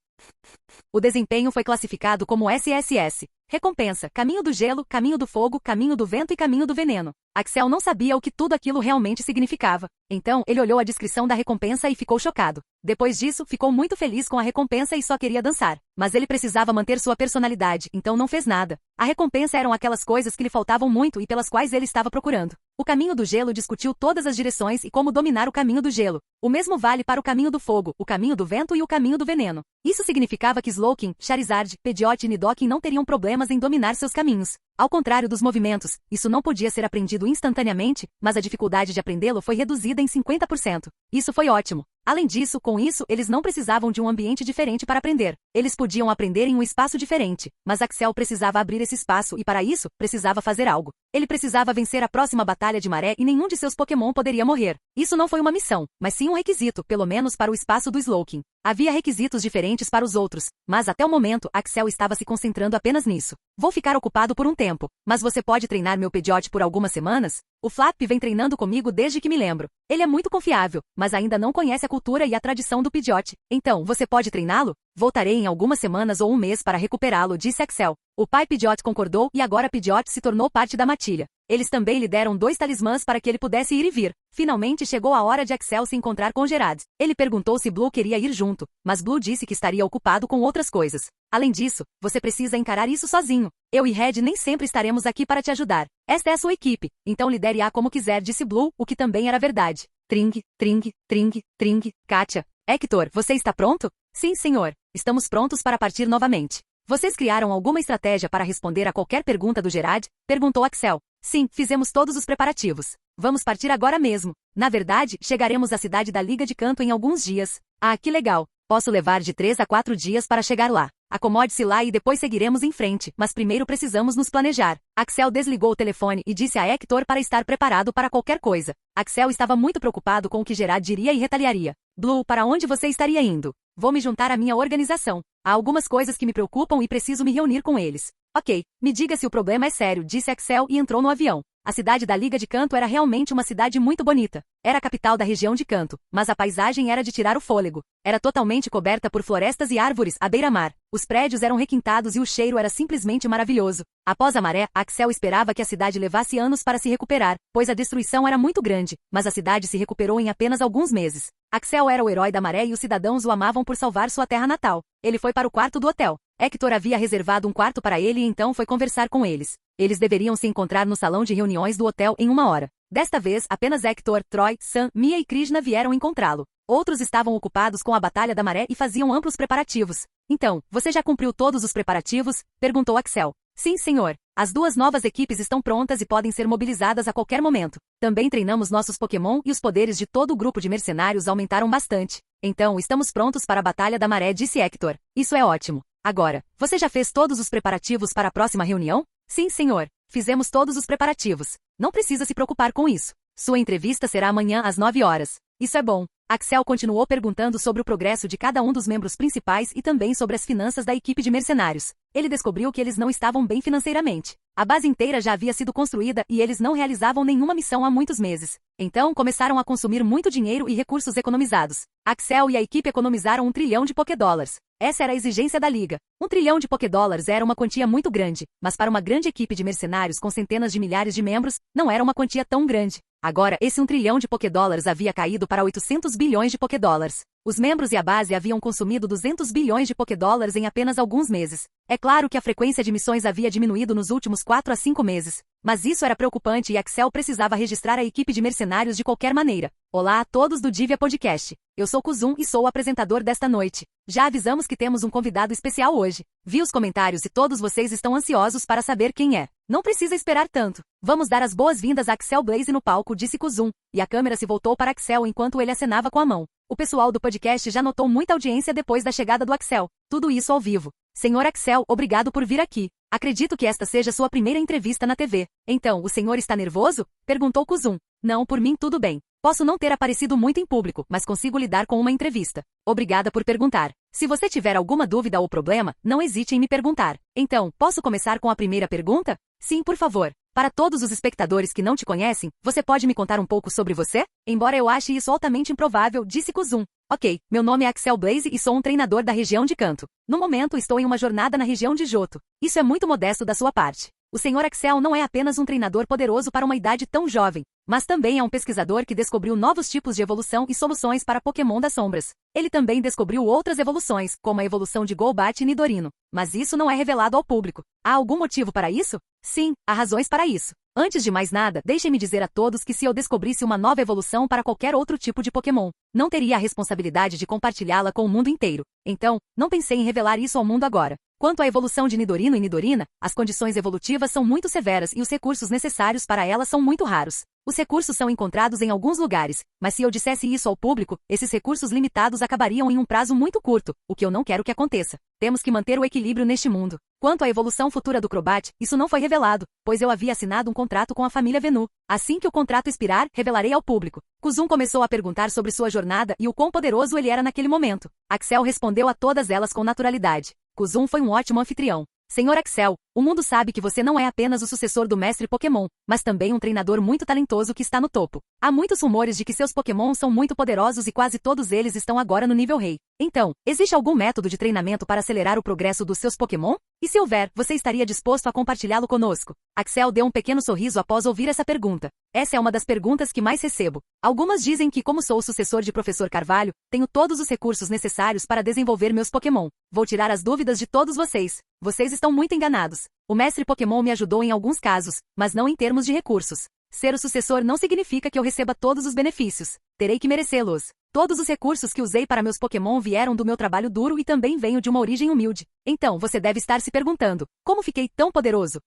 O desempenho foi classificado como SSS. Recompensa, caminho do gelo, caminho do fogo, caminho do vento e caminho do veneno. Axel não sabia o que tudo aquilo realmente significava. Então, ele olhou a descrição da recompensa e ficou chocado. Depois disso, ficou muito feliz com a recompensa e só queria dançar. Mas ele precisava manter sua personalidade, então não fez nada. A recompensa eram aquelas coisas que lhe faltavam muito e pelas quais ele estava procurando. O caminho do gelo discutiu todas as direções e como dominar o caminho do gelo. O mesmo vale para o caminho do fogo, o caminho do vento e o caminho do veneno. Isso significava que Slowking, Charizard, Pidgeot e Nidoking não teriam problemas em dominar seus caminhos. Ao contrário dos movimentos, isso não podia ser aprendido instantaneamente, mas a dificuldade de aprendê-lo foi reduzida em 50%. Isso foi ótimo. Além disso, com isso, eles não precisavam de um ambiente diferente para aprender. Eles podiam aprender em um espaço diferente, mas Axel precisava abrir esse espaço e, para isso, precisava fazer algo. Ele precisava vencer a próxima batalha de maré e nenhum de seus Pokémon poderia morrer. Isso não foi uma missão, mas sim um requisito, pelo menos para o espaço do Slowking. Havia requisitos diferentes para os outros, mas até o momento, Axel estava se concentrando apenas nisso. Vou ficar ocupado por um tempo, mas você pode treinar meu Pidgeot por algumas semanas? O Flap vem treinando comigo desde que me lembro. Ele é muito confiável, mas ainda não conhece a cultura e a tradição do Pidgeot. Então, você pode treiná-lo? Voltarei em algumas semanas ou um mês para recuperá-lo, disse Axel. O pai Pidgeot concordou e agora Pidgeot se tornou parte da matilha. Eles também lhe deram 2 talismãs para que ele pudesse ir e vir. Finalmente chegou a hora de Axel se encontrar com Gerard. Ele perguntou se Blue queria ir junto, mas Blue disse que estaria ocupado com outras coisas. Além disso, você precisa encarar isso sozinho. Eu e Red nem sempre estaremos aqui para te ajudar. Esta é a sua equipe, então lidere-a como quiser, disse Blue, o que também era verdade. Tring, tring, tring, tring, Katia. Hector, você está pronto? Sim, senhor. Estamos prontos para partir novamente. Vocês criaram alguma estratégia para responder a qualquer pergunta do Gerard? Perguntou Axel. Sim, fizemos todos os preparativos. Vamos partir agora mesmo. Na verdade, chegaremos à cidade da Liga de Canto em alguns dias. Ah, que legal. Posso levar de 3 a 4 dias para chegar lá. Acomode-se lá e depois seguiremos em frente, mas primeiro precisamos nos planejar. Axel desligou o telefone e disse a Hector para estar preparado para qualquer coisa. Axel estava muito preocupado com o que Gerard diria e retaliaria. Blue, para onde você estaria indo? Vou me juntar à minha organização. Há algumas coisas que me preocupam e preciso me reunir com eles. Ok, me diga se o problema é sério, disse Axel e entrou no avião. A cidade da Liga de Canto era realmente uma cidade muito bonita. Era a capital da região de Canto, mas a paisagem era de tirar o fôlego. Era totalmente coberta por florestas e árvores à beira-mar. Os prédios eram requintados e o cheiro era simplesmente maravilhoso. Após a maré, Axel esperava que a cidade levasse anos para se recuperar, pois a destruição era muito grande, mas a cidade se recuperou em apenas alguns meses. Axel era o herói da maré e os cidadãos o amavam por salvar sua terra natal. Ele foi para o quarto do hotel. Hector havia reservado um quarto para ele e então foi conversar com eles. Eles deveriam se encontrar no salão de reuniões do hotel em 1 hora. Desta vez, apenas Hector, Troy, Sam, Mia e Krishna vieram encontrá-lo. Outros estavam ocupados com a Batalha da Maré e faziam amplos preparativos. Então, você já cumpriu todos os preparativos? Perguntou Axel. Sim, senhor. As 2 novas equipes estão prontas e podem ser mobilizadas a qualquer momento. Também treinamos nossos Pokémon e os poderes de todo o grupo de mercenários aumentaram bastante. Então, estamos prontos para a Batalha da Maré, disse Hector. Isso é ótimo. Agora, você já fez todos os preparativos para a próxima reunião? Sim, senhor. Fizemos todos os preparativos. Não precisa se preocupar com isso. Sua entrevista será amanhã às 9 horas. Isso é bom. Axel continuou perguntando sobre o progresso de cada um dos membros principais e também sobre as finanças da equipe de mercenários. ele descobriu que eles não estavam bem financeiramente. A base inteira já havia sido construída e eles não realizavam nenhuma missão há muitos meses. Então, começaram a consumir muito dinheiro e recursos economizados. Axel e a equipe economizaram 1 trilhão de Pokédólares. Essa era a exigência da liga. 1 trilhão de Pokédólares era uma quantia muito grande, mas para uma grande equipe de mercenários com centenas de milhares de membros, não era uma quantia tão grande. Agora, esse 1 trilhão de Pokédólares havia caído para 800 bilhões de Pokédólares. Os membros e a base haviam consumido 200 bilhões de Pokédólares em apenas alguns meses. É claro que a frequência de missões havia diminuído nos últimos 4 a 5 meses. Mas isso era preocupante e Axel precisava registrar a equipe de mercenários de qualquer maneira. Olá a todos do Divya Podcast. Eu sou Kuzum e sou o apresentador desta noite. Já avisamos que temos um convidado especial hoje. Vi os comentários e todos vocês estão ansiosos para saber quem é. Não precisa esperar tanto. Vamos dar as boas-vindas a Axel Blaze no palco, disse Kuzum, e a câmera se voltou para Axel enquanto ele acenava com a mão. O pessoal do podcast já notou muita audiência depois da chegada do Axel. Tudo isso ao vivo. Senhor Axel, obrigado por vir aqui. Acredito que esta seja sua primeira entrevista na TV. Então, o senhor está nervoso? Perguntou Kuzum. Não, por mim tudo bem. Posso não ter aparecido muito em público, mas consigo lidar com uma entrevista. Obrigada por perguntar. Se você tiver alguma dúvida ou problema, não hesite em me perguntar. Então, posso começar com a primeira pergunta? Sim, por favor. Para todos os espectadores que não te conhecem, você pode me contar um pouco sobre você? Embora eu ache isso altamente improvável, disse Kuzum. Ok, meu nome é Axel Blaze e sou um treinador da região de Kanto. No momento estou em uma jornada na região de Johto. Isso é muito modesto da sua parte. O Sr. Axel não é apenas um treinador poderoso para uma idade tão jovem, mas também é um pesquisador que descobriu novos tipos de evolução e soluções para Pokémon das sombras. Ele também descobriu outras evoluções, como a evolução de Golbat e Nidorino. Mas isso não é revelado ao público. Há algum motivo para isso? Sim, há razões para isso. Antes de mais nada, deixem-me dizer a todos que se eu descobrisse uma nova evolução para qualquer outro tipo de Pokémon, não teria a responsabilidade de compartilhá-la com o mundo inteiro. Então, não pensei em revelar isso ao mundo agora. Quanto à evolução de Nidorino e Nidorina, as condições evolutivas são muito severas e os recursos necessários para elas são muito raros. Os recursos são encontrados em alguns lugares, mas se eu dissesse isso ao público, esses recursos limitados acabariam em um prazo muito curto, o que eu não quero que aconteça. Temos que manter o equilíbrio neste mundo. Quanto à evolução futura do Crobat, isso não foi revelado, pois eu havia assinado um contrato com a família Venu. Assim que o contrato expirar, revelarei ao público. Kuzum começou a perguntar sobre sua jornada e o quão poderoso ele era naquele momento. Axel respondeu a todas elas com naturalidade. Kuzum foi um ótimo anfitrião. Senhor Axel, o mundo sabe que você não é apenas o sucessor do mestre Pokémon, mas também um treinador muito talentoso que está no topo. Há muitos rumores de que seus Pokémon são muito poderosos e quase todos eles estão agora no nível rei. Então, existe algum método de treinamento para acelerar o progresso dos seus Pokémon? E se houver, você estaria disposto a compartilhá-lo conosco? Axel deu um pequeno sorriso após ouvir essa pergunta. Essa é uma das perguntas que mais recebo. Algumas dizem que, como sou o sucessor de Professor Carvalho, tenho todos os recursos necessários para desenvolver meus Pokémon. Vou tirar as dúvidas de todos vocês. Vocês estão muito enganados. O mestre Pokémon me ajudou em alguns casos, mas não em termos de recursos. Ser o sucessor não significa que eu receba todos os benefícios. Terei que merecê-los. Todos os recursos que usei para meus Pokémon vieram do meu trabalho duro e também venho de uma origem humilde. Então, você deve estar se perguntando, como fiquei tão poderoso?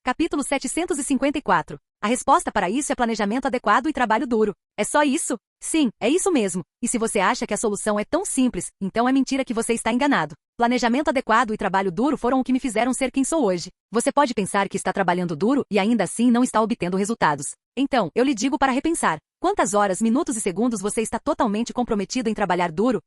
Capítulo 754. A resposta para isso é planejamento adequado e trabalho duro. É só isso? Sim, é isso mesmo. E se você acha que a solução é tão simples, então é mentira que você está enganado. Planejamento adequado e trabalho duro foram o que me fizeram ser quem sou hoje. Você pode pensar que está trabalhando duro e ainda assim não está obtendo resultados. Então, eu lhe digo para repensar. Quantas horas, minutos e segundos você está totalmente comprometido em trabalhar duro?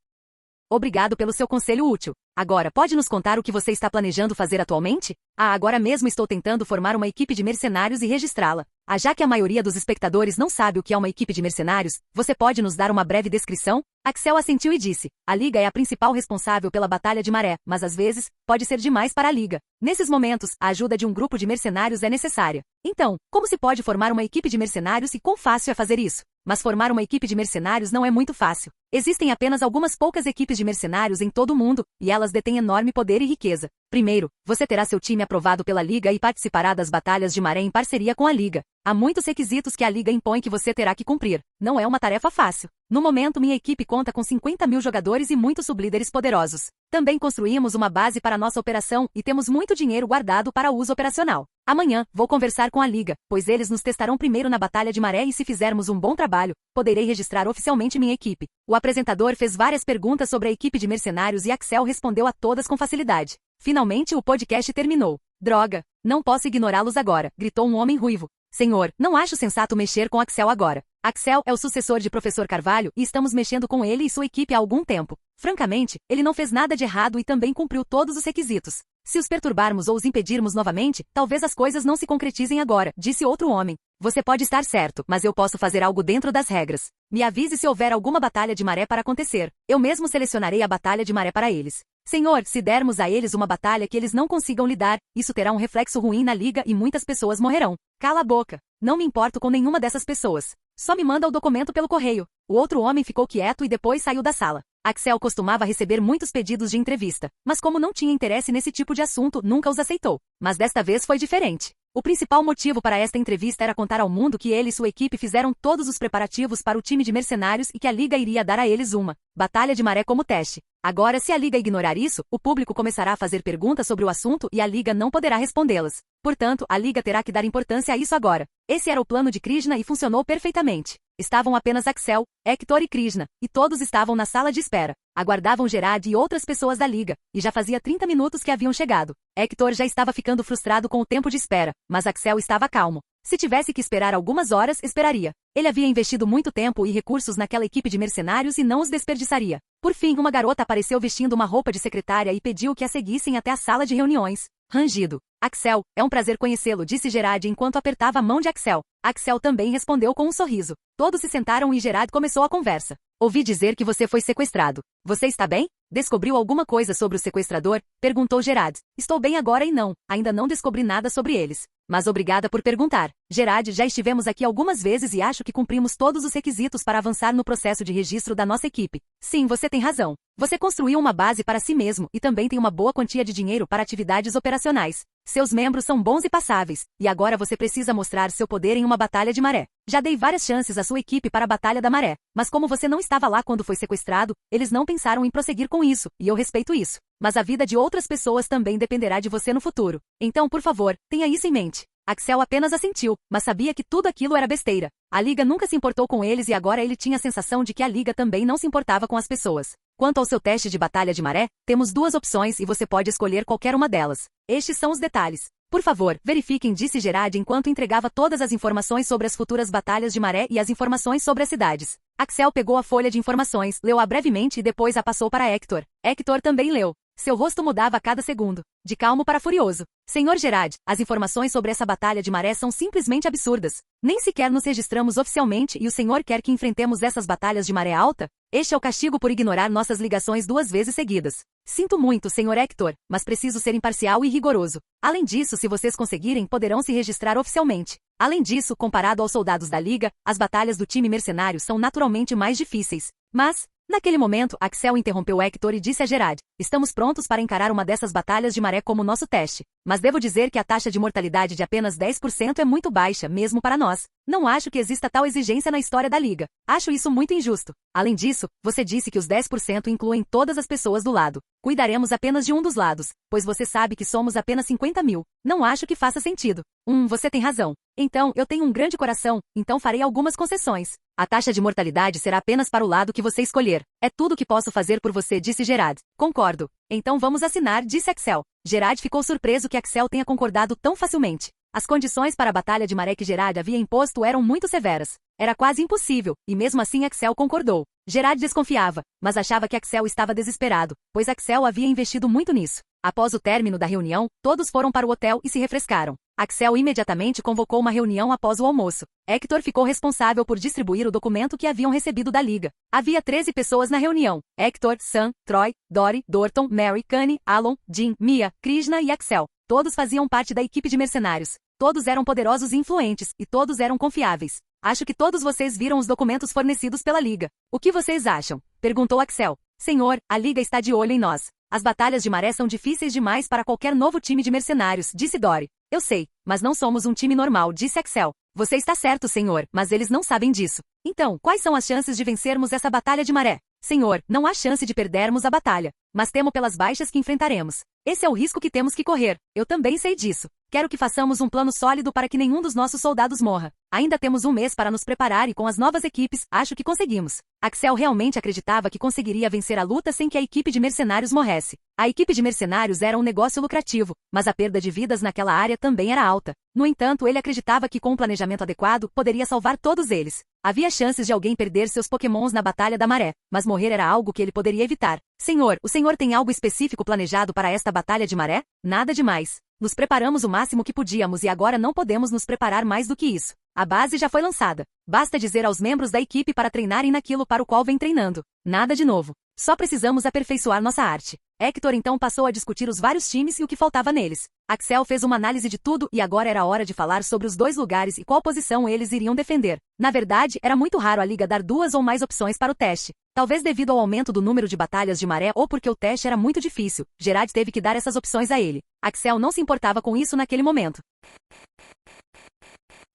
Obrigado pelo seu conselho útil. Agora, pode nos contar o que você está planejando fazer atualmente? Agora mesmo estou tentando formar uma equipe de mercenários e registrá-la. Já que a maioria dos espectadores não sabe o que é uma equipe de mercenários, você pode nos dar uma breve descrição? Axel assentiu e disse, a Liga é a principal responsável pela Batalha de Maré, mas às vezes, pode ser demais para a Liga. Nesses momentos, a ajuda de um grupo de mercenários é necessária. Então, como se pode formar uma equipe de mercenários e quão fácil é fazer isso? Mas formar uma equipe de mercenários não é muito fácil. Existem apenas algumas poucas equipes de mercenários em todo o mundo, e elas detêm enorme poder e riqueza. Primeiro, você terá seu time aprovado pela Liga e participará das batalhas de maré em parceria com a Liga. Há muitos requisitos que a Liga impõe que você terá que cumprir. Não é uma tarefa fácil. No momento, minha equipe conta com 50.000 jogadores e muitos sublíderes poderosos. Também construímos uma base para nossa operação e temos muito dinheiro guardado para uso operacional. Amanhã, vou conversar com a Liga, pois eles nos testarão primeiro na Batalha de Maré e se fizermos um bom trabalho, poderei registrar oficialmente minha equipe. O apresentador fez várias perguntas sobre a equipe de mercenários e Axel respondeu a todas com facilidade. Finalmente, o podcast terminou. Droga! Não posso ignorá-los agora, gritou um homem ruivo. Senhor, não acho sensato mexer com Axel agora. Axel é o sucessor de Professor Carvalho e estamos mexendo com ele e sua equipe há algum tempo. Francamente, ele não fez nada de errado e também cumpriu todos os requisitos. Se os perturbarmos ou os impedirmos novamente, talvez as coisas não se concretizem agora, disse outro homem. Você pode estar certo, mas eu posso fazer algo dentro das regras. Me avise se houver alguma batalha de maré para acontecer. Eu mesmo selecionarei a batalha de maré para eles. Senhor, se dermos a eles uma batalha que eles não consigam lidar, isso terá um reflexo ruim na liga e muitas pessoas morrerão. Cala a boca. Não me importo com nenhuma dessas pessoas. Só me manda o documento pelo correio. O outro homem ficou quieto e depois saiu da sala. Axel costumava receber muitos pedidos de entrevista, mas como não tinha interesse nesse tipo de assunto, nunca os aceitou. Mas desta vez foi diferente. O principal motivo para esta entrevista era contar ao mundo que ele e sua equipe fizeram todos os preparativos para o time de mercenários e que a liga iria dar a eles uma batalha de maré como teste. Agora, se a liga ignorar isso, o público começará a fazer perguntas sobre o assunto e a liga não poderá respondê-las. Portanto, a liga terá que dar importância a isso agora. Esse era o plano de Krishna e funcionou perfeitamente. Estavam apenas Axel, Hector e Krishna, e todos estavam na sala de espera. Aguardavam Gerard e outras pessoas da liga, e já fazia 30 minutos que haviam chegado. Hector já estava ficando frustrado com o tempo de espera, mas Axel estava calmo. Se tivesse que esperar algumas horas, esperaria. Ele havia investido muito tempo e recursos naquela equipe de mercenários e não os desperdiçaria. Por fim, uma garota apareceu vestindo uma roupa de secretária e pediu que a seguissem até a sala de reuniões. Rangido. Axel, é um prazer conhecê-lo, disse Gerard enquanto apertava a mão de Axel. Axel também respondeu com um sorriso. Todos se sentaram e Gerard começou a conversa. Ouvi dizer que você foi sequestrado. Você está bem? Descobriu alguma coisa sobre o sequestrador? Perguntou Gerard. Estou bem agora e não, ainda não descobri nada sobre eles. Mas obrigada por perguntar. Gerard, já estivemos aqui algumas vezes e acho que cumprimos todos os requisitos para avançar no processo de registro da nossa equipe. Sim, você tem razão. Você construiu uma base para si mesmo e também tem uma boa quantia de dinheiro para atividades operacionais. Seus membros são bons e passáveis, e agora você precisa mostrar seu poder em uma batalha de maré. Já dei várias chances à sua equipe para a Batalha da Maré, mas como você não estava lá quando foi sequestrado, eles não pensaram em prosseguir com isso, e eu respeito isso. Mas a vida de outras pessoas também dependerá de você no futuro. Então, por favor, tenha isso em mente. Axel apenas assentiu, mas sabia que tudo aquilo era besteira. A liga nunca se importou com eles e agora ele tinha a sensação de que a liga também não se importava com as pessoas. Quanto ao seu teste de batalha de maré, temos duas opções e você pode escolher qualquer uma delas. Estes são os detalhes. Por favor, verifiquem, disse Gerard enquanto entregava todas as informações sobre as futuras batalhas de maré e as informações sobre as cidades. Axel pegou a folha de informações, leu-a brevemente e depois a passou para Hector. Hector também leu. Seu rosto mudava a cada segundo, de calmo para furioso. Senhor Gerard, as informações sobre essa batalha de maré são simplesmente absurdas. Nem sequer nos registramos oficialmente e o senhor quer que enfrentemos essas batalhas de maré alta? Este é o castigo por ignorar nossas ligações 2 vezes seguidas. Sinto muito, senhor Hector, mas preciso ser imparcial e rigoroso. Além disso, se vocês conseguirem, poderão se registrar oficialmente. Além disso, comparado aos soldados da liga, as batalhas do time mercenário são naturalmente mais difíceis. Mas, naquele momento, Axel interrompeu Hector e disse a Gerard, estamos prontos para encarar uma dessas batalhas de maré como nosso teste. Mas devo dizer que a taxa de mortalidade de apenas 10% é muito baixa, mesmo para nós. Não acho que exista tal exigência na história da liga. Acho isso muito injusto. Além disso, você disse que os 10% incluem todas as pessoas do lado. Cuidaremos apenas de um dos lados, pois você sabe que somos apenas 50 mil. Não acho que faça sentido. Você tem razão. Então, eu tenho um grande coração, então farei algumas concessões. A taxa de mortalidade será apenas para o lado que você escolher. É tudo que posso fazer por você, disse Gerard. Concordo. Então vamos assinar, disse Axel. Gerard ficou surpreso que Axel tenha concordado tão facilmente. As condições para a batalha de maré que Gerard havia imposto eram muito severas. Era quase impossível, e mesmo assim Axel concordou. Gerard desconfiava, mas achava que Axel estava desesperado, pois Axel havia investido muito nisso. Após o término da reunião, todos foram para o hotel e se refrescaram. Axel imediatamente convocou uma reunião após o almoço. Hector ficou responsável por distribuir o documento que haviam recebido da liga. Havia 13 pessoas na reunião. Hector, Sam, Troy, Dory, Dorton, Mary, Kanye, Alon, Jim, Mia, Krishna e Axel. Todos faziam parte da equipe de mercenários. Todos eram poderosos e influentes, e todos eram confiáveis. Acho que todos vocês viram os documentos fornecidos pela liga. O que vocês acham? Perguntou Axel. Senhor, a liga está de olho em nós. As batalhas de maré são difíceis demais para qualquer novo time de mercenários, disse Dory. Eu sei, mas não somos um time normal, disse Axel. Você está certo, senhor, mas eles não sabem disso. Então, quais são as chances de vencermos essa batalha de maré? Senhor, não há chance de perdermos a batalha, mas temo pelas baixas que enfrentaremos. Esse é o risco que temos que correr. Eu também sei disso. Quero que façamos um plano sólido para que nenhum dos nossos soldados morra. Ainda temos um mês para nos preparar e com as novas equipes, acho que conseguimos. Axel realmente acreditava que conseguiria vencer a luta sem que a equipe de mercenários morresse. A equipe de mercenários era um negócio lucrativo, mas a perda de vidas naquela área também era alta. No entanto, ele acreditava que com um planejamento adequado, poderia salvar todos eles. Havia chances de alguém perder seus pokémons na Batalha da Maré, mas morrer era algo que ele poderia evitar. Senhor, o senhor tem algo específico planejado para esta Batalha de Maré? Nada demais. Nos preparamos o máximo que podíamos e agora não podemos nos preparar mais do que isso. A base já foi lançada. Basta dizer aos membros da equipe para treinarem naquilo para o qual vem treinando. Nada de novo. Só precisamos aperfeiçoar nossa arte. Hector então passou a discutir os vários times e o que faltava neles. Axel fez uma análise de tudo e agora era hora de falar sobre os dois lugares e qual posição eles iriam defender. Na verdade, era muito raro a liga dar duas ou mais opções para o teste. Talvez devido ao aumento do número de batalhas de maré ou porque o teste era muito difícil, Gerard teve que dar essas opções a ele. Axel não se importava com isso naquele momento.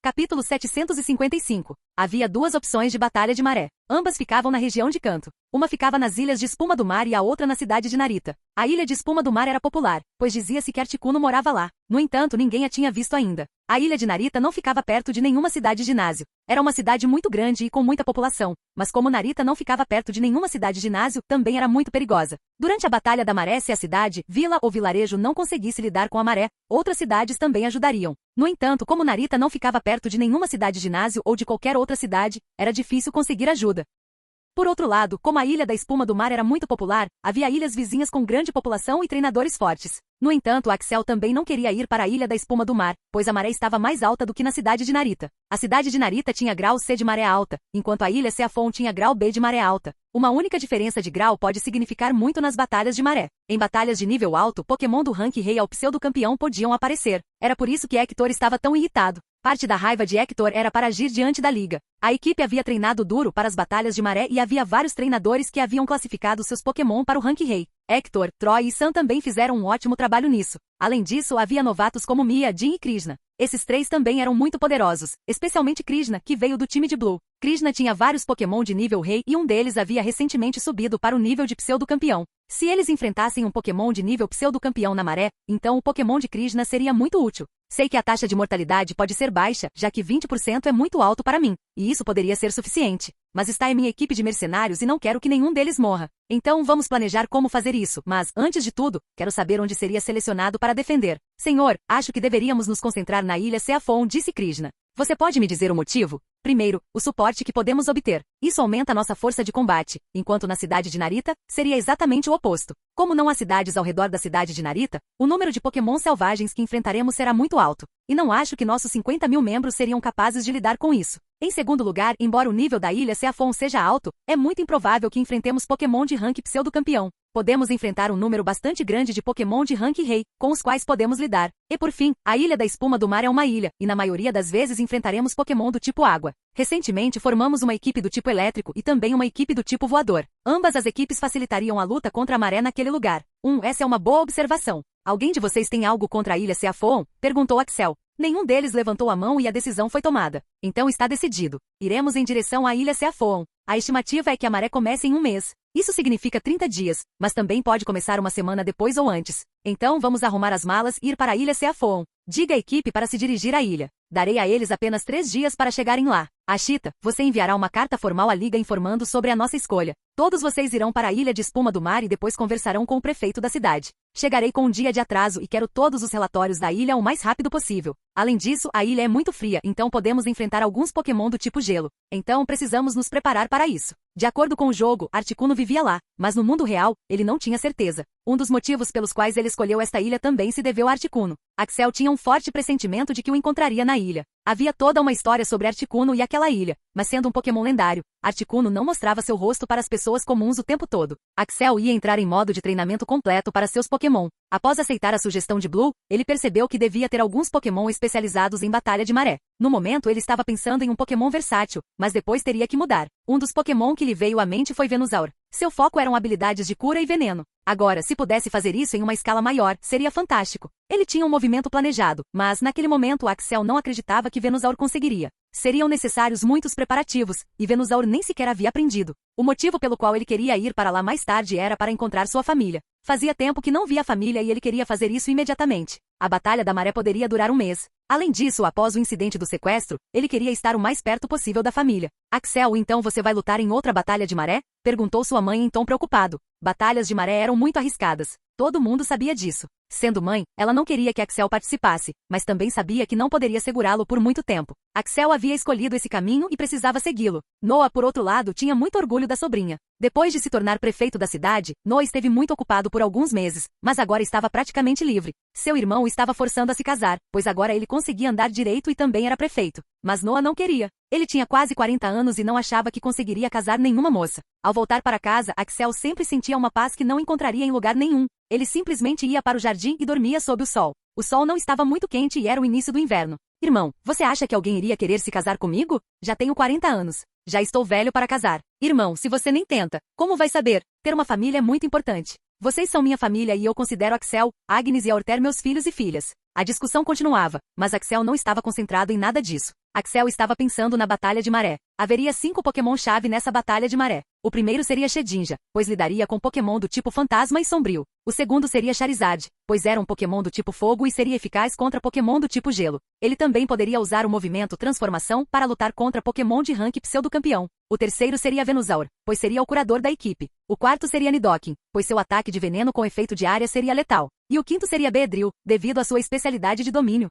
Capítulo 755. Havia duas opções de batalha de maré. Ambas ficavam na região de Kanto. Uma ficava nas Ilhas de Espuma do Mar e a outra na cidade de Narita. A Ilha de Espuma do Mar era popular, pois dizia-se que Articuno morava lá. No entanto, ninguém a tinha visto ainda. A Ilha de Narita não ficava perto de nenhuma cidade ginásio. Era uma cidade muito grande e com muita população, mas como Narita não ficava perto de nenhuma cidade ginásio, também era muito perigosa. Durante a Batalha da Maré, se a cidade, vila ou vilarejo não conseguisse lidar com a maré, outras cidades também ajudariam. No entanto, como Narita não ficava perto de nenhuma cidade ginásio ou de qualquer outra cidade, era difícil conseguir ajuda. Por outro lado, como a Ilha da Espuma do Mar era muito popular, havia ilhas vizinhas com grande população e treinadores fortes. No entanto, Axel também não queria ir para a Ilha da Espuma do Mar, pois a maré estava mais alta do que na cidade de Narita. A cidade de Narita tinha grau C de maré alta, enquanto a Ilha Seafon tinha grau B de maré alta. Uma única diferença de grau pode significar muito nas batalhas de maré. Em batalhas de nível alto, Pokémon do rank rei ao pseudo-campeão podiam aparecer. Era por isso que Hector estava tão irritado. Parte da raiva de Hector era para agir diante da liga. A equipe havia treinado duro para as batalhas de maré e havia vários treinadores que haviam classificado seus Pokémon para o rank rei. Hector, Troy e Sam também fizeram um ótimo trabalho nisso. Além disso, havia novatos como Mia, Jin e Krishna. Esses três também eram muito poderosos, especialmente Krishna, que veio do time de Blue. Krishna tinha vários Pokémon de nível rei e um deles havia recentemente subido para o nível de pseudo-campeão. Se eles enfrentassem um Pokémon de nível pseudo-campeão na maré, então o Pokémon de Krishna seria muito útil. Sei que a taxa de mortalidade pode ser baixa, já que 20% é muito alto para mim, e isso poderia ser suficiente. Mas está em minha equipe de mercenários e não quero que nenhum deles morra. Então vamos planejar como fazer isso, mas, antes de tudo, quero saber onde seria selecionado para defender. Senhor, acho que deveríamos nos concentrar na Ilha Seafon, disse Krishna. Você pode me dizer o motivo? Primeiro, o suporte que podemos obter. Isso aumenta nossa força de combate, enquanto na cidade de Narita, seria exatamente o oposto. Como não há cidades ao redor da cidade de Narita, o número de Pokémon selvagens que enfrentaremos será muito alto, e não acho que nossos 50 mil membros seriam capazes de lidar com isso. Em segundo lugar, embora o nível da Ilha Seafon seja alto, é muito improvável que enfrentemos Pokémon de rank pseudo-campeão. Podemos enfrentar um número bastante grande de Pokémon de rank rei, com os quais podemos lidar. E por fim, a Ilha da Espuma do Mar é uma ilha, e na maioria das vezes enfrentaremos Pokémon do tipo água. Recentemente formamos uma equipe do tipo elétrico e também uma equipe do tipo voador. Ambas as equipes facilitariam a luta contra a maré naquele lugar. Essa é uma boa observação. Alguém de vocês tem algo contra a Ilha Seafon? Perguntou Axel. Nenhum deles levantou a mão e a decisão foi tomada. Então está decidido. Iremos em direção à Ilha Seafon. A estimativa é que a maré comece em um mês. Isso significa 30 dias, mas também pode começar uma semana depois ou antes. Então vamos arrumar as malas e ir para a Ilha Seafon. Diga à equipe para se dirigir à ilha. Darei a eles apenas 3 dias para chegarem lá. Ashita, você enviará uma carta formal à liga informando sobre a nossa escolha. Todos vocês irão para a Ilha de Espuma do Mar e depois conversarão com o prefeito da cidade. Chegarei com um dia de atraso e quero todos os relatórios da ilha o mais rápido possível. Além disso, a ilha é muito fria, então podemos enfrentar alguns Pokémon do tipo gelo. Então precisamos nos preparar para isso. De acordo com o jogo, Articuno vivia lá, mas no mundo real, ele não tinha certeza. Um dos motivos pelos quais ele escolheu esta ilha também se deveu a Articuno. Axel tinha um forte pressentimento de que o encontraria na ilha. Havia toda uma história sobre Articuno e aquela ilha, mas sendo um Pokémon lendário, Articuno não mostrava seu rosto para as pessoas comuns o tempo todo. Axel ia entrar em modo de treinamento completo para seus Pokémon. Após aceitar a sugestão de Blue, ele percebeu que devia ter alguns Pokémon especializados em batalha de maré. No momento ele estava pensando em um Pokémon versátil, mas depois teria que mudar. Um dos Pokémon que lhe veio à mente foi Venusaur. Seu foco eram habilidades de cura e veneno. Agora, se pudesse fazer isso em uma escala maior, seria fantástico. Ele tinha um movimento planejado, mas naquele momento Axel não acreditava que Venusaur conseguiria. Seriam necessários muitos preparativos, e Venusaur nem sequer havia aprendido. O motivo pelo qual ele queria ir para lá mais tarde era para encontrar sua família. Fazia tempo que não via a família e ele queria fazer isso imediatamente. A Batalha da Maré poderia durar um mês. Além disso, após o incidente do sequestro, ele queria estar o mais perto possível da família. Axel, então você vai lutar em outra Batalha de Maré? Perguntou sua mãe em tom preocupado. Batalhas de maré eram muito arriscadas. Todo mundo sabia disso. Sendo mãe, ela não queria que Axel participasse, mas também sabia que não poderia segurá-lo por muito tempo. Axel havia escolhido esse caminho e precisava segui-lo. Noah, por outro lado, tinha muito orgulho da sobrinha. Depois de se tornar prefeito da cidade, Noah esteve muito ocupado por alguns meses, mas agora estava praticamente livre. Seu irmão o estava forçando a se casar, pois agora ele conseguia andar direito e também era prefeito. Mas Noah não queria. Ele tinha quase 40 anos e não achava que conseguiria casar nenhuma moça. Ao voltar para casa, Axel sempre sentia uma paz que não encontraria em lugar nenhum. Ele simplesmente ia para o jardim e dormia sob o sol. O sol não estava muito quente e era o início do inverno. Irmão, você acha que alguém iria querer se casar comigo? Já tenho 40 anos. Já estou velho para casar. Irmão, se você nem tenta, como vai saber? Ter uma família é muito importante. Vocês são minha família e eu considero Axel, Agnes e Aurter meus filhos e filhas. A discussão continuava, mas Axel não estava concentrado em nada disso. Axel estava pensando na Batalha de Maré. Haveria 5 Pokémon-chave nessa Batalha de Maré. O primeiro seria Shedinja, pois lidaria com Pokémon do tipo Fantasma e Sombrio. O segundo seria Charizard, pois era um Pokémon do tipo Fogo e seria eficaz contra Pokémon do tipo Gelo. Ele também poderia usar o movimento Transformação para lutar contra Pokémon de rank pseudo-campeão. O terceiro seria Venusaur, pois seria o curador da equipe. O quarto seria Nidoking, pois seu ataque de veneno com efeito de área seria letal. E o quinto seria Beedrill, devido à sua especialidade de domínio.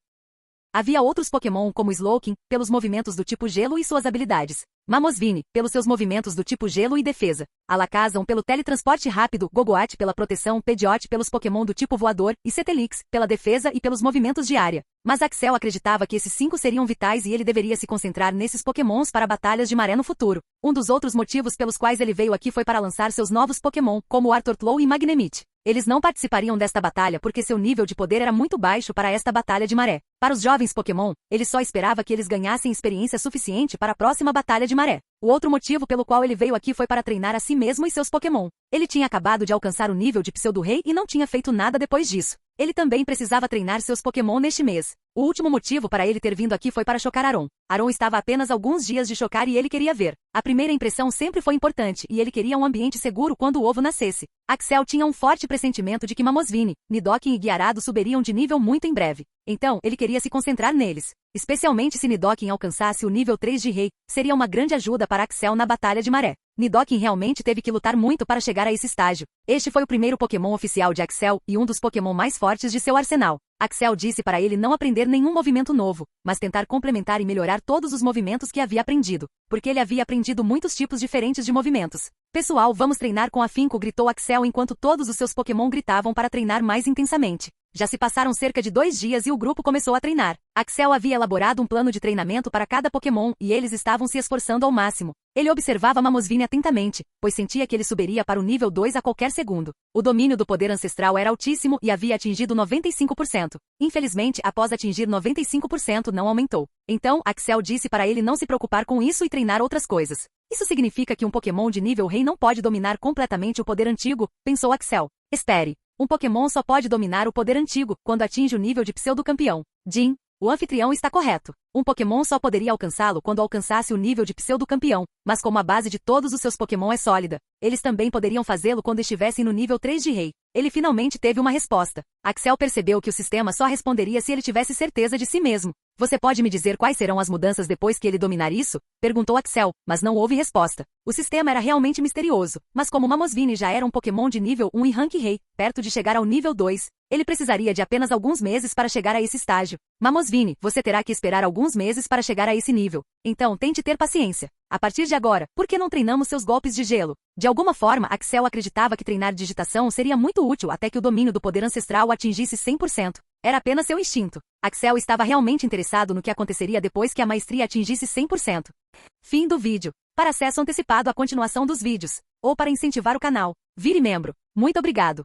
Havia outros Pokémon como Slowking, pelos movimentos do tipo Gelo e suas habilidades. Mamoswine, pelos seus movimentos do tipo Gelo e defesa. Alakazam pelo teletransporte rápido, Gogoat pela proteção, Pidgeot pelos Pokémon do tipo voador, e Cetelix, pela defesa e pelos movimentos de área. Mas Axel acreditava que esses 5 seriam vitais e ele deveria se concentrar nesses Pokémons para batalhas de maré no futuro. Um dos outros motivos pelos quais ele veio aqui foi para lançar seus novos Pokémon, como Artortlow e Magnemite. Eles não participariam desta batalha porque seu nível de poder era muito baixo para esta batalha de maré. Para os jovens Pokémon, ele só esperava que eles ganhassem experiência suficiente para a próxima batalha de maré. O outro motivo pelo qual ele veio aqui foi para treinar a si mesmo e seus Pokémon. Ele tinha acabado de alcançar o nível de Pseudo-Rei e não tinha feito nada depois disso. Ele também precisava treinar seus Pokémon neste mês. O último motivo para ele ter vindo aqui foi para chocar Aron. Aron estava a apenas alguns dias de chocar e ele queria ver. A primeira impressão sempre foi importante e ele queria um ambiente seguro quando o ovo nascesse. Axel tinha um forte pressentimento de que Mamoswine, Nidoking e Gyarado subiriam de nível muito em breve. Então, ele queria se concentrar neles. Especialmente se Nidoking alcançasse o nível 3 de Rei, seria uma grande ajuda para Axel na Batalha de Maré. Nidoking realmente teve que lutar muito para chegar a esse estágio. Este foi o primeiro Pokémon oficial de Axel e um dos Pokémon mais fortes de seu arsenal. Axel disse para ele não aprender nenhum movimento novo, mas tentar complementar e melhorar todos os movimentos que havia aprendido, porque ele havia aprendido muitos tipos diferentes de movimentos. Pessoal, vamos treinar com afinco, gritou Axel enquanto todos os seus Pokémon gritavam para treinar mais intensamente. Já se passaram cerca de 2 dias e o grupo começou a treinar. Axel havia elaborado um plano de treinamento para cada Pokémon e eles estavam se esforçando ao máximo. Ele observava Mamoswine atentamente, pois sentia que ele subiria para o nível 2 a qualquer segundo. O domínio do poder ancestral era altíssimo e havia atingido 95%. Infelizmente, após atingir 95%, não aumentou. Então, Axel disse para ele não se preocupar com isso e treinar outras coisas. Isso significa que um Pokémon de nível Rei não pode dominar completamente o poder antigo, pensou Axel. Espere. Um Pokémon só pode dominar o poder antigo quando atinge o nível de pseudo-campeão. Jim, o anfitrião está correto. Um Pokémon só poderia alcançá-lo quando alcançasse o nível de pseudo-campeão, mas como a base de todos os seus Pokémon é sólida, eles também poderiam fazê-lo quando estivessem no nível 3 de Rei. Ele finalmente teve uma resposta. Axel percebeu que o sistema só responderia se ele tivesse certeza de si mesmo. Você pode me dizer quais serão as mudanças depois que ele dominar isso? Perguntou Axel, mas não houve resposta. O sistema era realmente misterioso, mas como Mamoswine já era um Pokémon de nível 1 e Rank Rei, perto de chegar ao nível 2, ele precisaria de apenas alguns meses para chegar a esse estágio. Mamoswine, você terá que esperar alguns meses para chegar a esse nível. Então tente ter paciência. A partir de agora, por que não treinamos seus golpes de gelo? De alguma forma, Axel acreditava que treinar digitação seria muito útil até que o domínio do poder ancestral atingisse 100%. Era apenas seu instinto. Axel estava realmente interessado no que aconteceria depois que a maestria atingisse 100%. Fim do vídeo. Para acesso antecipado à continuação dos vídeos, ou para incentivar o canal, vire membro. Muito obrigado.